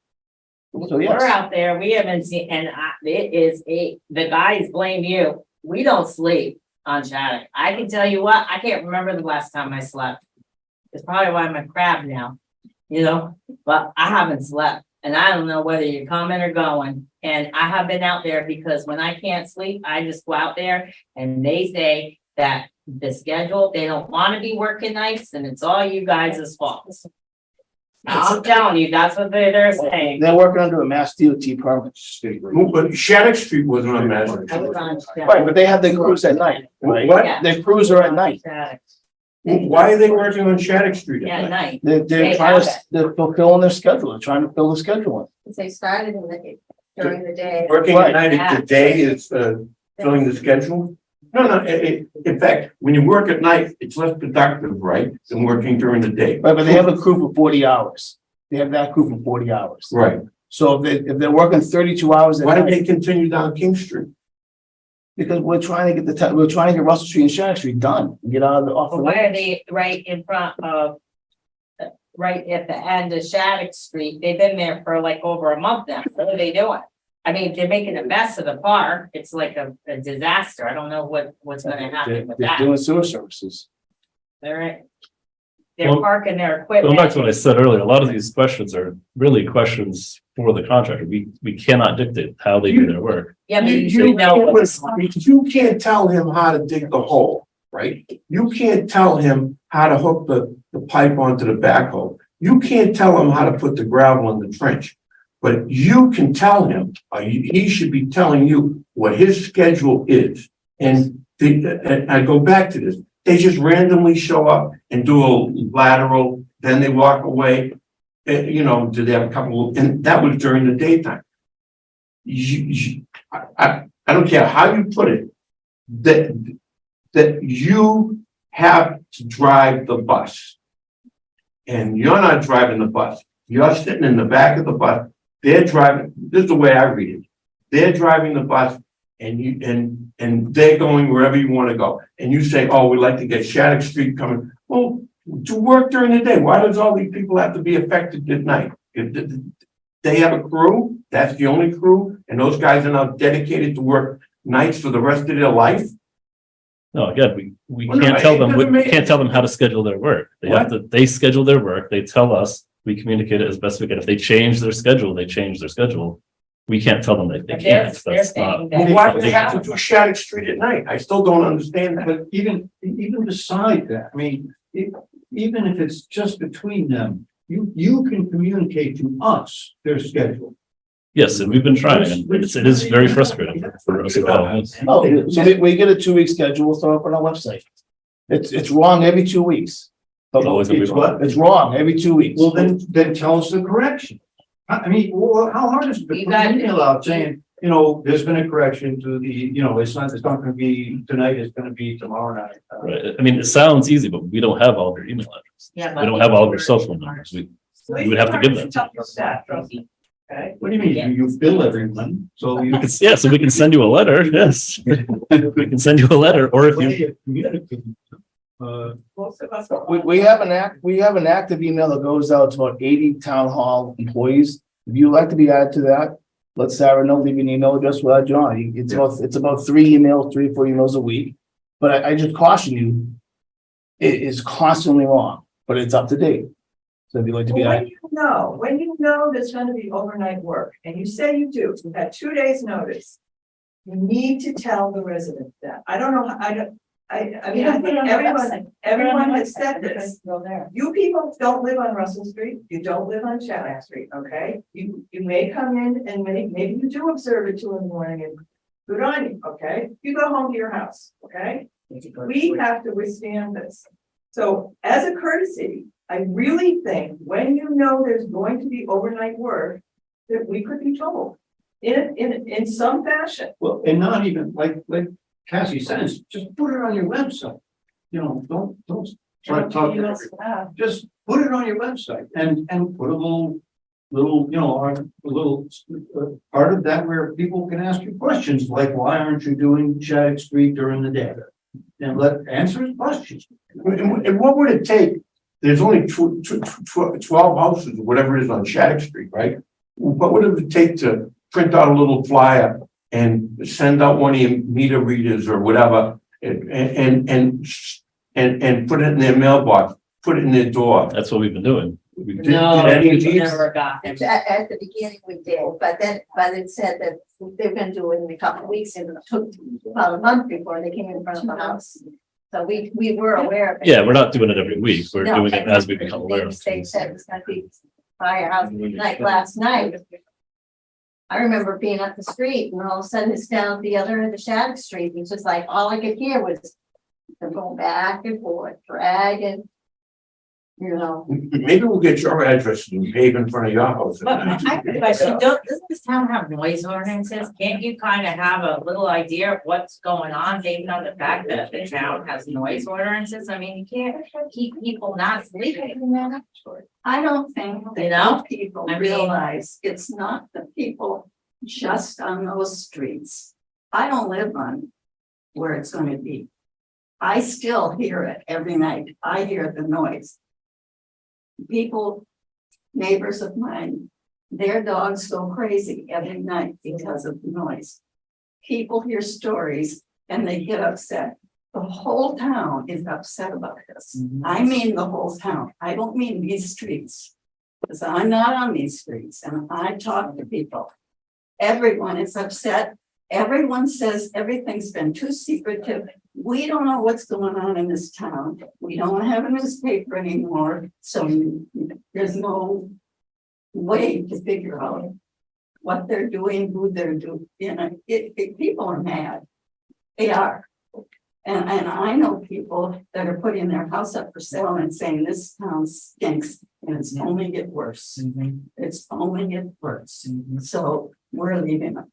So We're yes. out there, we haven't seen, and the guys blame you. We don't sleep on Shattuck. I can tell you what, I can't remember the last time I slept. It's probably why I'm a crab now, but I haven't slept. And I don't know whether you're coming or going. And I have been out there because when I can't sleep, I just go out there and they say that the schedule, they don't want to be working nights and it's all you guys' fault. I'm telling you, that's what they're saying. They're working under a Mass DOT permit. But Shattuck Street wasn't on Mass. I was on Shattuck. Right, but they have their crews at night, right? What? Yeah. Their crews are at night. Shattuck. Why are they working on Shattuck Street? Yeah, at at night? night. They're They trying have to, it. they're fulfilling their schedule, they're trying to fill the schedule They started during the day. Working Right. at night, the day is, filling the schedule? No, in fact, when you work at night, it's less productive, right, than working during the day. in. Right, but they have a crew for 40 hours. They have that crew for 40 hours. Right. So if they're working 32 hours at Why don't night, they continue down King Street? because we're trying to get we're trying to get Russell Street and Shattuck Street done, and get out of the, off the But why are road. they right in front of, right at the end of Shattuck Street? They've been there for like over a month now. What are they doing? I mean, they're making a mess of the park. It's like a disaster. I don't know what's gonna happen with They're that. doing sewer services. They're Well, parking their Going back to what I equipment. said earlier, a lot of these questions are really questions for the contractor. We cannot dictate how they do their work. Yeah, but you You should know what's. can't tell him how to dig the hole, right? You can't tell him how to hook the pipe onto the backhoe. You can't tell him how to put the gravel in the trench. But you can tell him, he should be telling you what his schedule is. And I go back to this, they just randomly show up and do a lateral, then they walk away. Do they have a couple, and that was during the daytime. I don't care how you put it, that you have to drive the bus. And you're not driving the bus, you're sitting in the back of the bus, they're driving, this is the way I read it. They're driving the bus and they're going wherever you want to go. And you say, oh, we'd like to get Shattuck Street coming. Well, to work during the day, why does all these people have to be affected at night? If they have a crew, that's the only crew, and those guys are now dedicated to work nights for the rest of their life. No, again, we Well, no, can't tell it them, doesn't we make- can't tell them how to schedule their work. They schedule their work, they tell us, we communicate it as best we can. If they change their schedule, they change their schedule. We can't tell them that they But they're can't. That's not. saying Well, that. why do they have to do Shattuck Street at night? I still don't understand that. But even beside that, I mean, even if it's just between them, you can communicate to us their schedule. Yes, and we've been trying, and it is very frustrating for us. Oh, so we get a 2-week schedule, we'll throw it up on our website. It's wrong every 2 weeks. It's always gonna be It's wrong. what? It's wrong every 2 weeks. Well, then tell us the correction. I mean, well, how hard is it to put You an got- email out saying, there's been a correction to the, it's not gonna be tonight, it's gonna be tomorrow night. Right, I mean, it sounds easy, but we don't have all of your email addresses. Yeah, We don't have all of your social numbers. We would have to give them. Okay, What do you mean? You bill everyone, so you. Yeah, so we can send you a letter, yes. We can send you a letter, or if you, most of us. We have an active email that goes out to about 80 town hall employees. If you'd like to be added to that, let Sarah know, leave an email address with John. It's about 3 or 4 emails a week. But I just caution you, it is constantly wrong, but it's up to date. So if you'd like to be Well, added, when you know there's gonna be overnight work, and you say you do, you've had 2 days' notice. You need to tell the resident that. I don't know, I mean, I think everyone has said this. You people don't live on Russell Street, you don't live on Shattuck Street, okay? You may come in and maybe you do observe at 2 in the morning and good on you, okay? You go home to your house, okay? We have to withstand this. So as a courtesy, I really think when you know there's going to be overnight work, that we could be told in some fashion. Well, and not even like Cassie says, just put it on your website. Don't try to talk to everybody. Just put it on your website and put a little, part of that where people can ask you questions like, why aren't you doing Shattuck Street during the day? And answer his questions. And what would it take? There's only 12 houses, or whatever it is on Shattuck Street, right? What would it take to print out a little flyer and send out one of your meter readers or whatever, and put it in their mailbox, put it in their door? that's what we've been doing. Did No, any of we these- never got them. At the beginning we did, but it said that they're gonna do it in a couple of weeks, and it took about a month before they came in front of the house. So we were aware of it. Yeah, we're not doing it every week. We're No, doing it as we become aware of They things. said it's gonna be firehouse, like last night. I remember being up the street and all of a sudden it's down the other end of Shattuck Street. It's just like, all I could hear was them going back and forth, dragging. You know, Maybe we'll get your address and pave in front of your house. But I have a question, doesn't this town have noise ordinances? Can't you kind of have a little idea of what's going on based on the fact that the town has noise ordinances? I mean, you can't keep people not sleeping. I don't think You that know? people I mean- realize it's not the people just on those streets. I don't live on where it's gonna be. I still hear it every night. I hear the noise. People, neighbors of mine, their dogs go crazy every night because of the noise. People hear stories and they get upset. The whole town is upset about this. I mean, the whole town. I don't mean these streets. Because I'm not on these streets and I talk to people. Everyone is upset. Everyone says everything's been too secretive. We don't know what's going on in this town. We don't have a newspaper anymore, so there's no way to figure out what they're doing, who they're doing. You know, people are mad. They are. And I know people that are putting their house up for sale and saying this town stinks and it's only get worse. It's only get worse. So we're leaving it.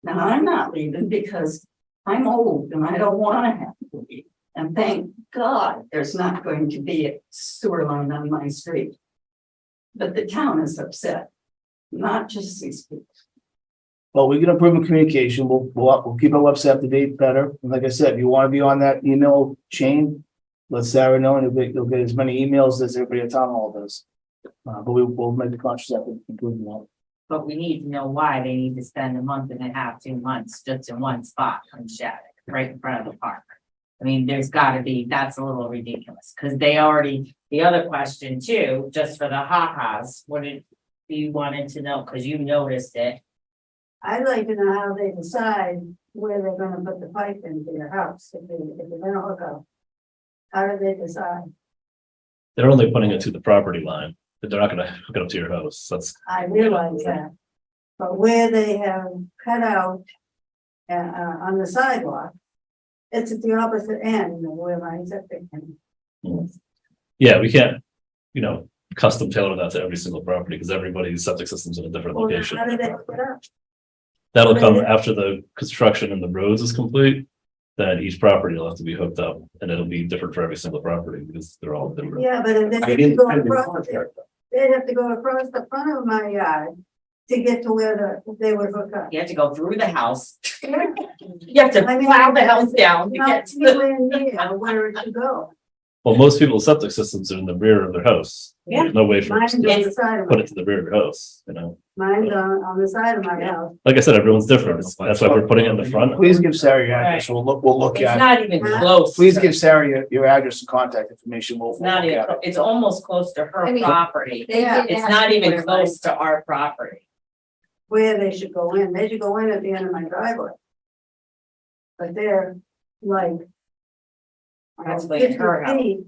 Now, I'm not leaving because I'm old and I don't want to have to leave. And thank God there's not going to be a sewer line on my street. But the town is upset, not just these people. Well, we can improve in communication. We'll keep our website up to date better. And like I said, if you want to be on that email chain, let Sarah know and you'll get as many emails as everybody at town hall does. But we'll make the conscious effort to improve that. But we need to know why they need to spend a month and a half, 2 months just in one spot on Shattuck, right in front of the park. I mean, there's gotta be, that's a little ridiculous, because they already, the other question too, just for the ha-has, what did you wanted to know, because you noticed it. I'd like to know how they decide where they're gonna put the pipe into your house, if they're gonna hook up. How do they decide? They're only putting it to the property line, but they're not gonna hook it up to your house. That's, I realize that. But where they have cut out on the sidewalk, it's at the opposite end of where my septic is. yeah, we can't, custom tailor that to every single property because everybody's septic system's in a different Well, location. how do they hook it up? That'll come after the construction and the roads is complete. Then each property will have to be hooked up and it'll be different for every single property because they're all different. Yeah, but if I they didn't go send the across, contract. they'd have to go across the front of my yard to get to where they would hook up. You have to go through the house. You have to I mean, plow the house down to Not get to the. anywhere near where it should go. Well, most people's septic systems are in the rear of their house. Yeah. There's no way for us Mine's on to the side of put my, it to the rear of your house, mine's on the side of my house. Like I said, everyone's different. That's why we're putting it in the front. Please give Sarah your address. We'll look It's at it. not even close. Please give Sarah your address and contact information. We'll It's not look even, at it. it's almost close to her I mean, property. They did It's ask not me even where close to our property. Where they should go in, they should go in at the end of my driveway. But they're like. That's like 50 her house. feet.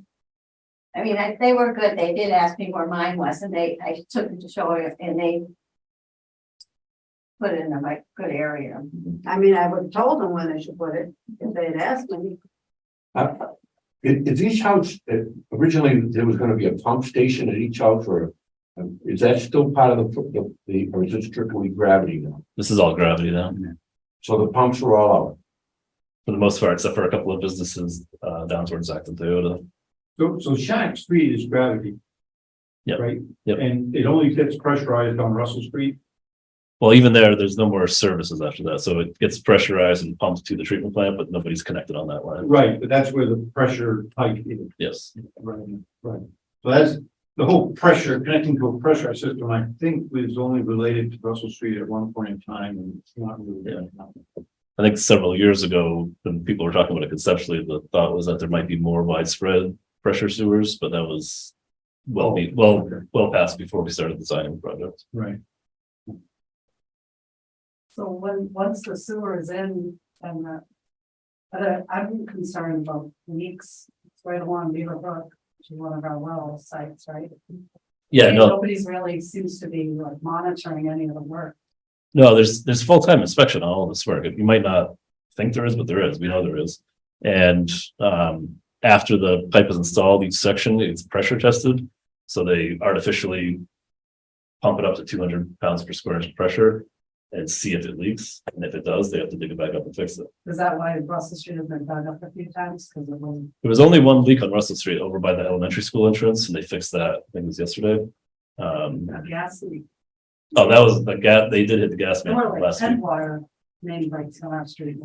I mean, they were good. They did ask me where mine was and I took it to show it and they put it in a like good area. I mean, I would have told them where they should put it if they had asked me. Is each house, originally there was gonna be a pump station at each house or is that still part of the, or is it strictly gravity now? This is all gravity now, So the pumps are all out. for the most part, except for a couple of businesses, down towards Acton Toyota. So Shattuck Street is gravity. Yep. Right? Yep. And it only gets pressurized on Russell Street. Well, even there's no more services after that, so it gets pressurized and pumped to the treatment plant, but nobody's connected on that line. Right, but that's where the pressure pipe is. Yes, Right, right. So that's the whole pressure, connecting to a pressurized system, I think was only related to Russell Street at one point in time and it's not really there now. I think several years ago, when people were talking about it conceptually, the thought was that there might be more widespread pressure sewers, but that was well past before we started designing the project. Right. So once the sewer is in and I'm concerned about leaks. It's right along Beaver Brook, which is one of our well sites, right? Yeah, no, Nobody's really seems to be like monitoring any of the work. no, there's full-time inspection on all of this work. You might not think there is, but there is. We know there is. And after the pipe is installed, each section it's pressure tested. So they artificially pump it up to 200 pounds per square inch pressure and see if it leaks. And if it does, they have to dig it back up and fix it. Is that why Russell Street has been dug up a few times? Because it was, There was only one leak on Russell Street over by the elementary school entrance, and they fixed that. I think it was yesterday. a gas leak. Oh, that was the gas. They did hit the gas main Or like last week. Headwater main breaks on our street.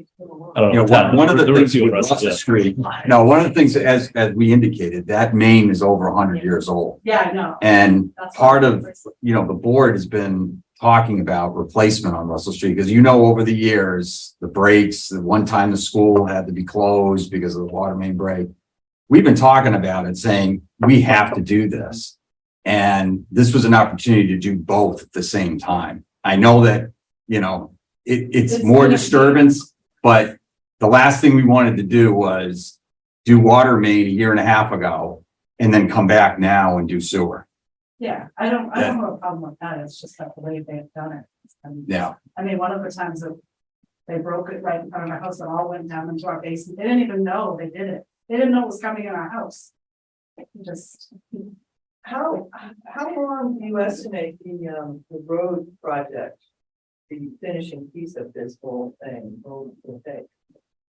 I don't You know. know, one of the There were things two with arrests, Russell yeah. Street, no, one of the things as we indicated, that main is over 100 years old. Yeah, I know. And That's part what- of, you know, the board has been talking about replacement on Russell Street, because you know, over the years, the breaks, the one time the school had to be closed because of the water main break. We've been talking about it, saying, we have to do this. And this was an opportunity to do both at the same time. I know that, you know, it's It's more gonna be- disturbance, but the last thing we wanted to do was do water main a year and a half ago and then come back now and do sewer. Yeah, I don't have a problem with that. It's just that the way they've done it. Yeah. I mean, one of the times that they broke it right in front of my house, it all went down into our basement. They didn't even know they did it. They didn't know it was coming in our house. Just, How long do you estimate the road project, the finishing piece of this whole thing will take?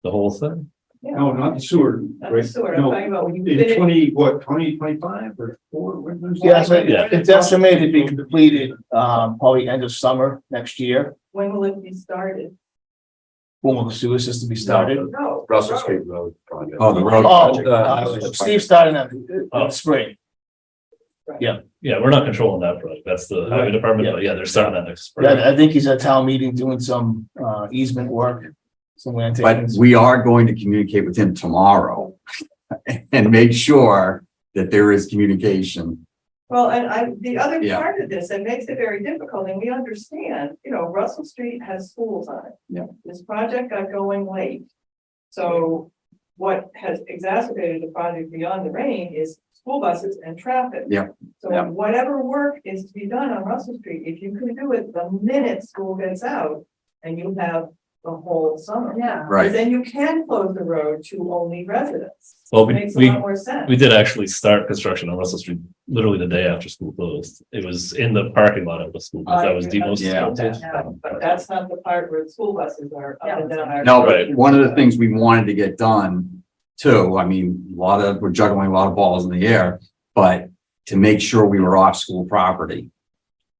The whole thing. Yeah. No, not the sewer, Not the right? sewer, I'm No, talking about when you in finish. 2025 or 4? When was that? Yeah, so Yeah. it's estimated to be completed, probably end of summer next year. When will it be started? When will the sewer system be started? No. Russell Street Road project. Oh, the road Oh, project. Steve started in spring. Yeah, we're not controlling that project. That's the highway department, but yeah, they're starting that next spring. Yeah, I think he's at town meeting doing some easement work. Some land But takings. we are going to communicate with him tomorrow and make sure that there is communication. Well, and the other Yeah. part of this, that makes it very difficult, and we understand, Russell Street has schools on it. Yeah. This project got going late. So what has exacerbated the project beyond the rain is school buses and traffic. Yeah. So Yeah. whatever work is to be done on Russell Street, if you can do it the minute school gets out, and you have the whole summer. yeah. Right. Then you can close the road to only residents. Well, Makes a we lot more sense. did actually start construction on Russell Street literally the day after school closed. It was in the parking lot of the school. That was the most. Yeah. But that's not the part where the school buses are up and down our. No, but Right. one of the things we wanted to get done too, I mean, we're juggling a lot of balls in the air, but to make sure we were off school property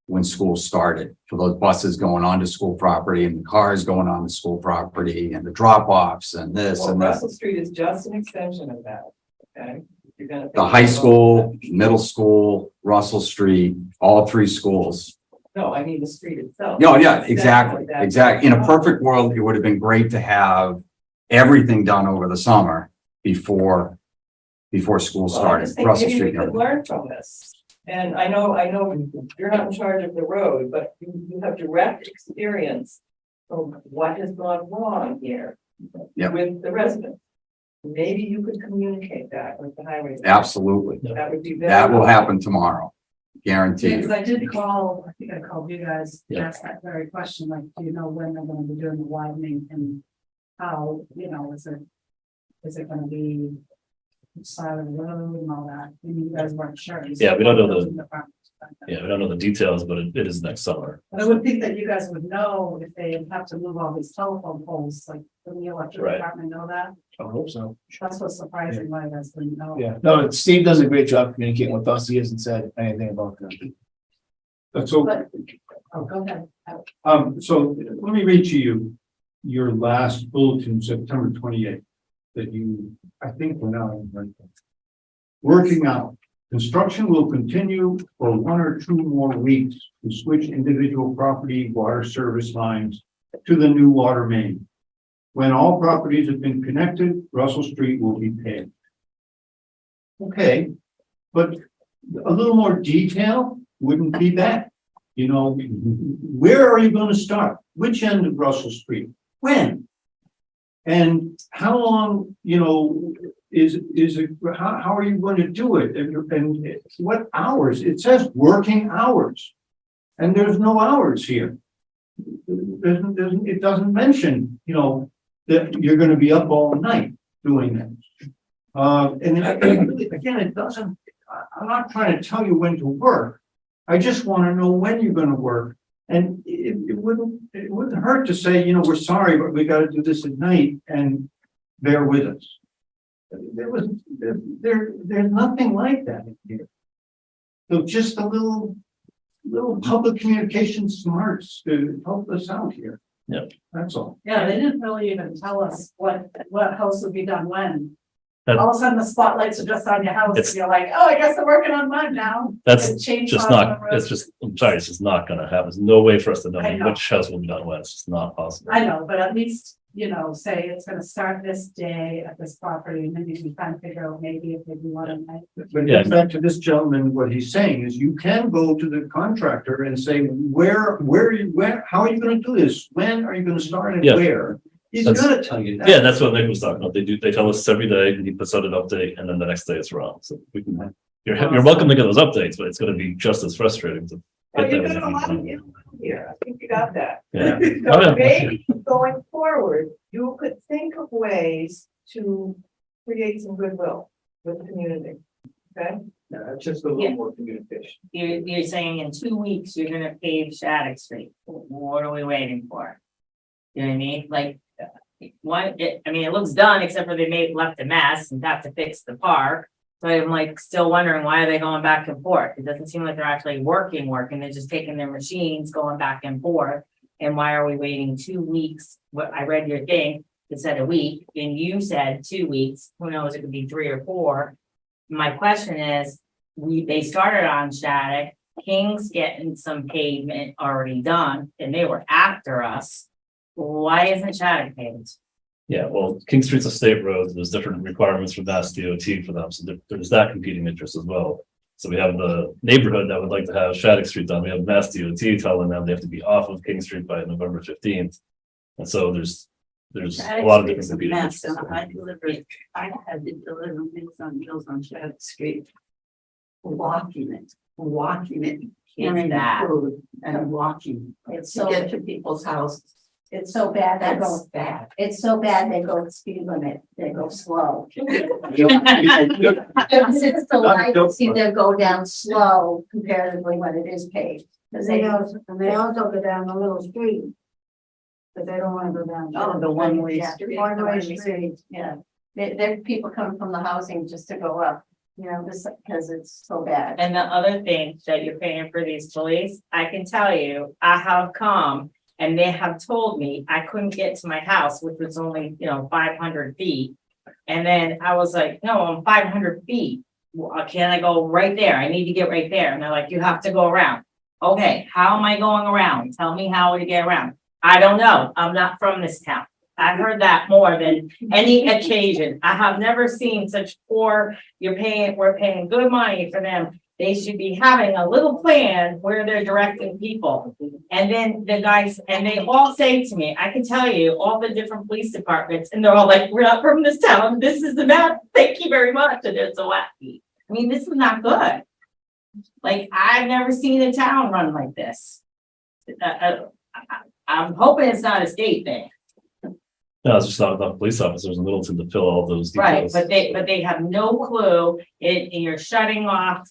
when school started, for those buses going onto school property and the cars going on to school property and the drop offs and this Well, and that. Russell Street is just an extension of that, okay? You're gonna. The high school, middle school, Russell Street, all three schools. No, I mean the street itself. No, yeah, exactly, That- exactly. In a perfect world, it would have been great to have everything done over the summer before school Well, I started, just think Russell maybe we Street. and could everything. learn from this. And I know you're not in charge of the road, but you have direct experience of what has gone wrong here. Yeah. With the residents. Maybe you could communicate that with the highway. Absolutely. That would be very. That will helpful. happen tomorrow. Guarantee Because you. I did call, I think I called you guys to Yeah. ask that very question, like, do you know when they're gonna be doing the widening and how, is it gonna be side of the road and all that? And you guys weren't sure. You Yeah, said we don't know one the- building department. Yeah, we don't know the details, but it is next summer. But I would think that you guys would know if they have to move all these telephone poles, like, doesn't the electric Right. department know that? I hope so. That's what's surprising, why you guys didn't know. Yeah, no, Steve does a great job communicating with us. He hasn't said anything about that. So, But, oh, go ahead. so let me read to you your last bulletin, September 28th, that you, I think went out. Working out, construction will continue for 1 or 2 more weeks to switch individual property water service lines to the new water main. When all properties have been connected, Russell Street will be paved. Okay, but a little more detail wouldn't be bad. Where are you gonna start? Which end of Russell Street? When? And how long, it, how are you going to do it? And what hours? It says working hours. And there's no hours here. It doesn't mention, you know, that you're gonna be up all night doing this. And really, again, it doesn't, I'm not trying to tell you when to work. I just wanna know when you're gonna work. And it wouldn't hurt to say, you know, we're sorry, but we gotta do this at night and bear with us. There's nothing like that in here. So just a little public communication smarts to help us out here. Yep. That's all. Yeah, they didn't really even tell us what house would be done when. That- All of a sudden, the spotlights are just on your house, It's- and you're like, oh, I guess they're working on mine now. That's And chainsaws just on not, the road. it's just, I'm sorry, it's just not gonna happen. There's no way for us to know I know. which house will be done when. It's just not possible. I know, but at least, you know, say it's gonna start this day at this property, and then you can kind of figure out maybe if they do want to. But Yeah. getting back to this gentleman, what he's saying is you can go to the contractor and say, where, how are you gonna do this? When are you gonna start and Yeah. where? He's That's- gonna tell you that. Yeah, that's what Nick was talking about. They tell us every day, and he puts out an update, and then the next day it's wrong. So we can, you're welcome to get those updates, but it's gonna be just as frustrating to Oh, get you that. got a lot of input here. I think you got that. Yeah. Oh, So yeah. maybe going forward, you could think of ways to create some goodwill with the community. Okay? Yeah, just a little Yeah. more communication. You're saying in 2 weeks, you're gonna pave Shattuck Street. What are we waiting for? You know what I mean? Like, it looks done, except for they left a mess and have to fix the park. So I'm like, still wondering, why are they going back and forth? It doesn't seem like they're actually working, they're just taking their machines, going back and forth. And why are we waiting 2 weeks? What, I read your thing, it said a week, and you said 2 weeks, who knows, it could be 3 or 4. My question is, they started on Shattuck, King's getting some pavement already done, and they were after us. Why isn't Shattuck paved? Yeah, well, King Street's a state road. There's different requirements from Mass DOT for them. So there's that competing interest as well. So we have the neighborhood that would like to have Shattuck Street done. We have Mass DOT telling them they have to be off of King Street by November 15th. And so there's a lot of different competing interests. I had to deliver things on Mills on Shattuck Street. Walking it, carrying that. food and walking. It's To so, get to people's houses. it's so bad, they That's go, bad. it's so bad, they go speed limit, they go slow. It's the light, see them go down slow comparatively when it is paved. Cause they also go down a little street. But they don't wanna go down. Oh, the one-way Yeah, street. One-way street, yeah. There are people coming from the housing just to go up, you know, just because it's so bad. And the other thing that you're paying for these police, I can tell you, I have come and they have told me I couldn't get to my house, which was only, 500 feet. And then I was like, no, I'm 500 feet. Well, can I go right there? I need to get right there. And they're like, you have to go around. Okay, how am I going around? Tell me how to get around. I don't know. I'm not from this town. I've heard that more than any occasion. I have never seen such poor, we're paying good money for them. They should be having a little plan where they're directing people. And then the guys, and they all say to me, I can tell you all the different police departments, and they're all like, we're not from this town. This is the map. Thank you very much. And they're so happy. I mean, this is not good. Like, I've never seen a town run like this. I'm hoping it's not a state thing. No, it's just not enough police officers in Middleton to fill all those Right, details. but they have no clue, and you're shutting off,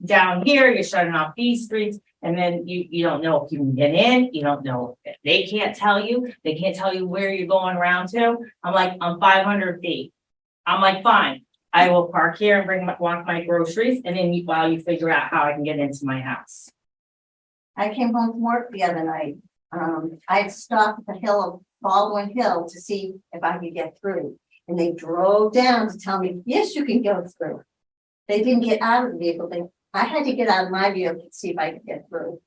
down here, you're shutting off these streets, and then you don't know if you can get in, you don't know, they can't tell you where you're going around to. I'm like, I'm 500 feet. I'm like, fine, I will park here and walk my groceries, and then while you figure out how I can get into my house. I came home from work the other night. I had stopped at the hill of Baldwin Hill to see if I could get through. And they drove down to tell me, yes, you can go through. They didn't get out of the vehicle. I had to get out of my vehicle to see if I could get through.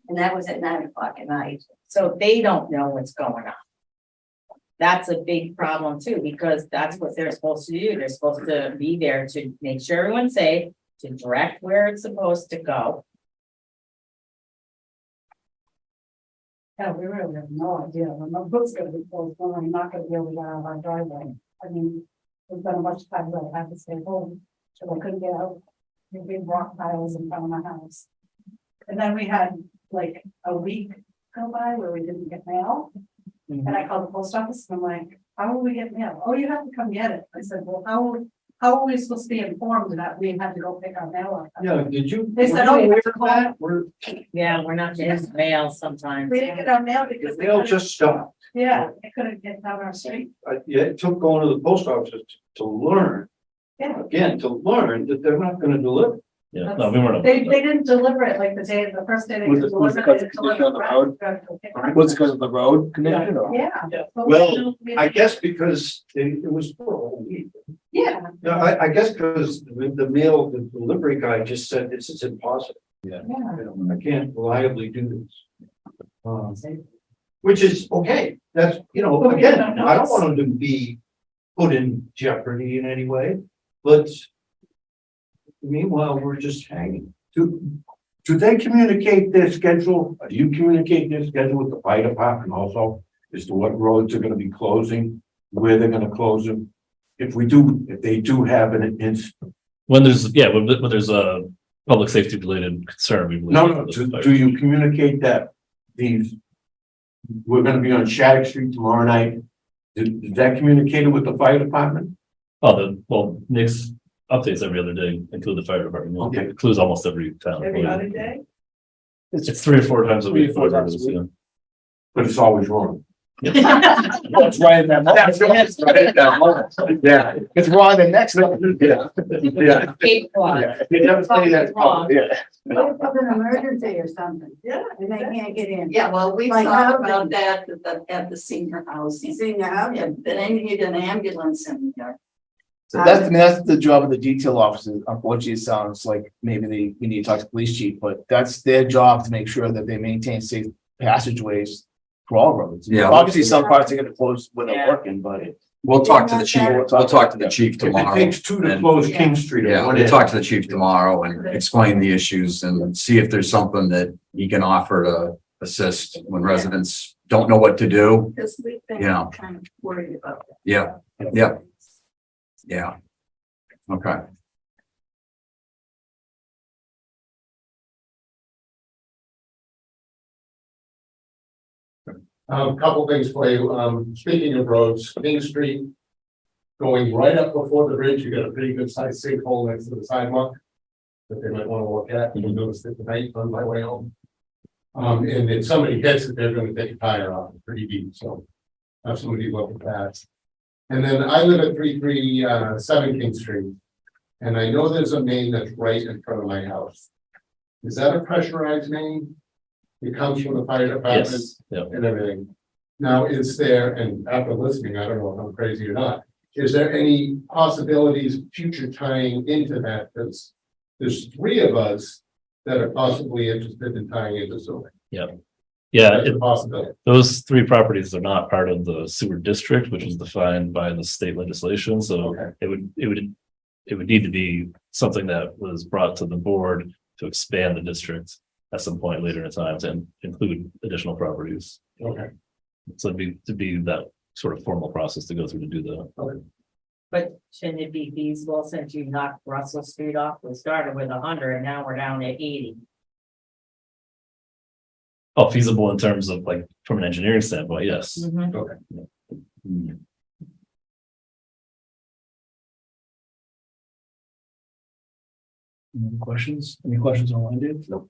And that was at 9 o'clock at night. So they don't know what's going on. That's a big problem too, because that's what they're supposed to do. They're supposed to be there to make sure everyone's safe, to direct where it's supposed to go. Yeah, we really have no idea when the book's gonna be closed, when we're not gonna be able to get out of our driveway. I mean, there's been a bunch of times where I had to stay home, so I couldn't get out. The big rock piles in front of my house. And then we had like a week go by where we didn't get mail. And I called the post office and I'm like, how will we get mail? Oh, you have to come get it. I said, well, how are we supposed to be informed that we had to go pick our mail up? Yeah, did you? They said, were oh, you you aware have to of call. that? We're, Yeah, we're not getting mail sometimes. We didn't get our mail the because. mail just stopped. Yeah, they couldn't get down our street. Yeah, it took going to the post office to learn, Yeah. again, to learn that they're not gonna deliver. Yeah, no, we weren't. They didn't deliver it like the first day they Was could it- was deliver it it. because of the road? Was it because of the road condition or? Yeah. Yeah. But Well, we- I guess because it was for a whole week. Yeah, No, I guess because the delivery guy just said this is impossible. yeah. You know, I can't reliably do this. Which is okay, that's, you know, But we again, don't know. I don't want them to be put in jeopardy in any way, but. Meanwhile, we're just hanging. Do they communicate their schedule? Do you communicate their schedule with the fire department also? As to what roads are gonna be closing, where they're gonna close them? If they do have an incident. When there's a public safety related concern, we. No, do you communicate that we're gonna be on Shattuck Street tomorrow night? Is that communicated with the fire department? Nick's updates every other day include the fire department. Okay. It includes almost every town. Every other day? It's 3 or 4 times a 3 or week. 4 whatever times it a is, week. yeah. But it's always wrong. It's right in that moment. Yeah. It's wrong the next. Yeah. Yeah. Keep quiet. You never say that. Wrong. Yeah. What if it's an emergency or something, Yeah. and they can't get in? Yeah, well, we Like talked how about they- that at the senior housing. Senior housing. Yeah, they need an ambulance in there. So that's the job of the detail officer. Unfortunately, it sounds like maybe we need to talk to the police chief, but that's their job to make sure that they maintain safe passageways for all roads. Yeah. Obviously, some parts are gonna close when they're Yeah. working, but We'll talk to the chief, we'll talk to the chief If tomorrow. it takes 2 to and- close King Street. Yeah, one we'll end. talk to the chief tomorrow and explain the issues and see if there's something that he can offer to assist when residents don't know what to do. Because we've been Yeah. kind of worried about that. Yeah, yeah, yeah. Okay. Couple things for you. Speaking of roads, King Street. Going right up before the bridge, you got a pretty good sized sinkhole next to the sidewalk. That they might want to look at. You noticed it tonight on my way home. And if somebody hits it, they're gonna take a tire off pretty deep, so. Have somebody look at that. And then I live at 337 King Street. And I know there's a main that's right in front of my house. Is that a pressurized main? It comes from the fire department Yes, yeah. and everything. Now, is there, and after listening, I don't know if I'm crazy or not, is there any possibilities of future tying into that? Because there's 3 of us that are possibly interested in tying into something. Yeah, That's a possibility. those 3 properties are not part of the sewer district, which is defined by the state legislation, so Okay. it would need to be something that was brought to the board to expand the district at some point later in time to include additional properties. Okay. So to be that sort of formal process to go through to do that. But shouldn't it be feasible since you knocked Russell Street off? We started with 100 and now we're down to 80. Oh, feasible in terms of like, from an engineering standpoint, yes. Mhm. Any questions? Any questions online, Dave? Nope.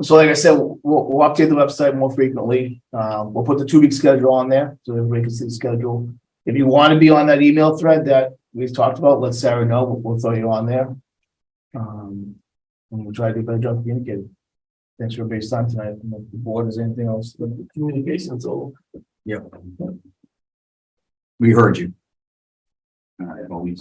So like I said, we'll update the website more frequently. We'll put the 2-week schedule on there so everybody can see the schedule. If you want to be on that email thread that we've talked about, let Sarah know. We'll throw you on there. And we'll try to do a better job communicating. Thanks for everybody's time tonight. And if the board has anything else, communication's all. Yep. We heard you. All right, well, we.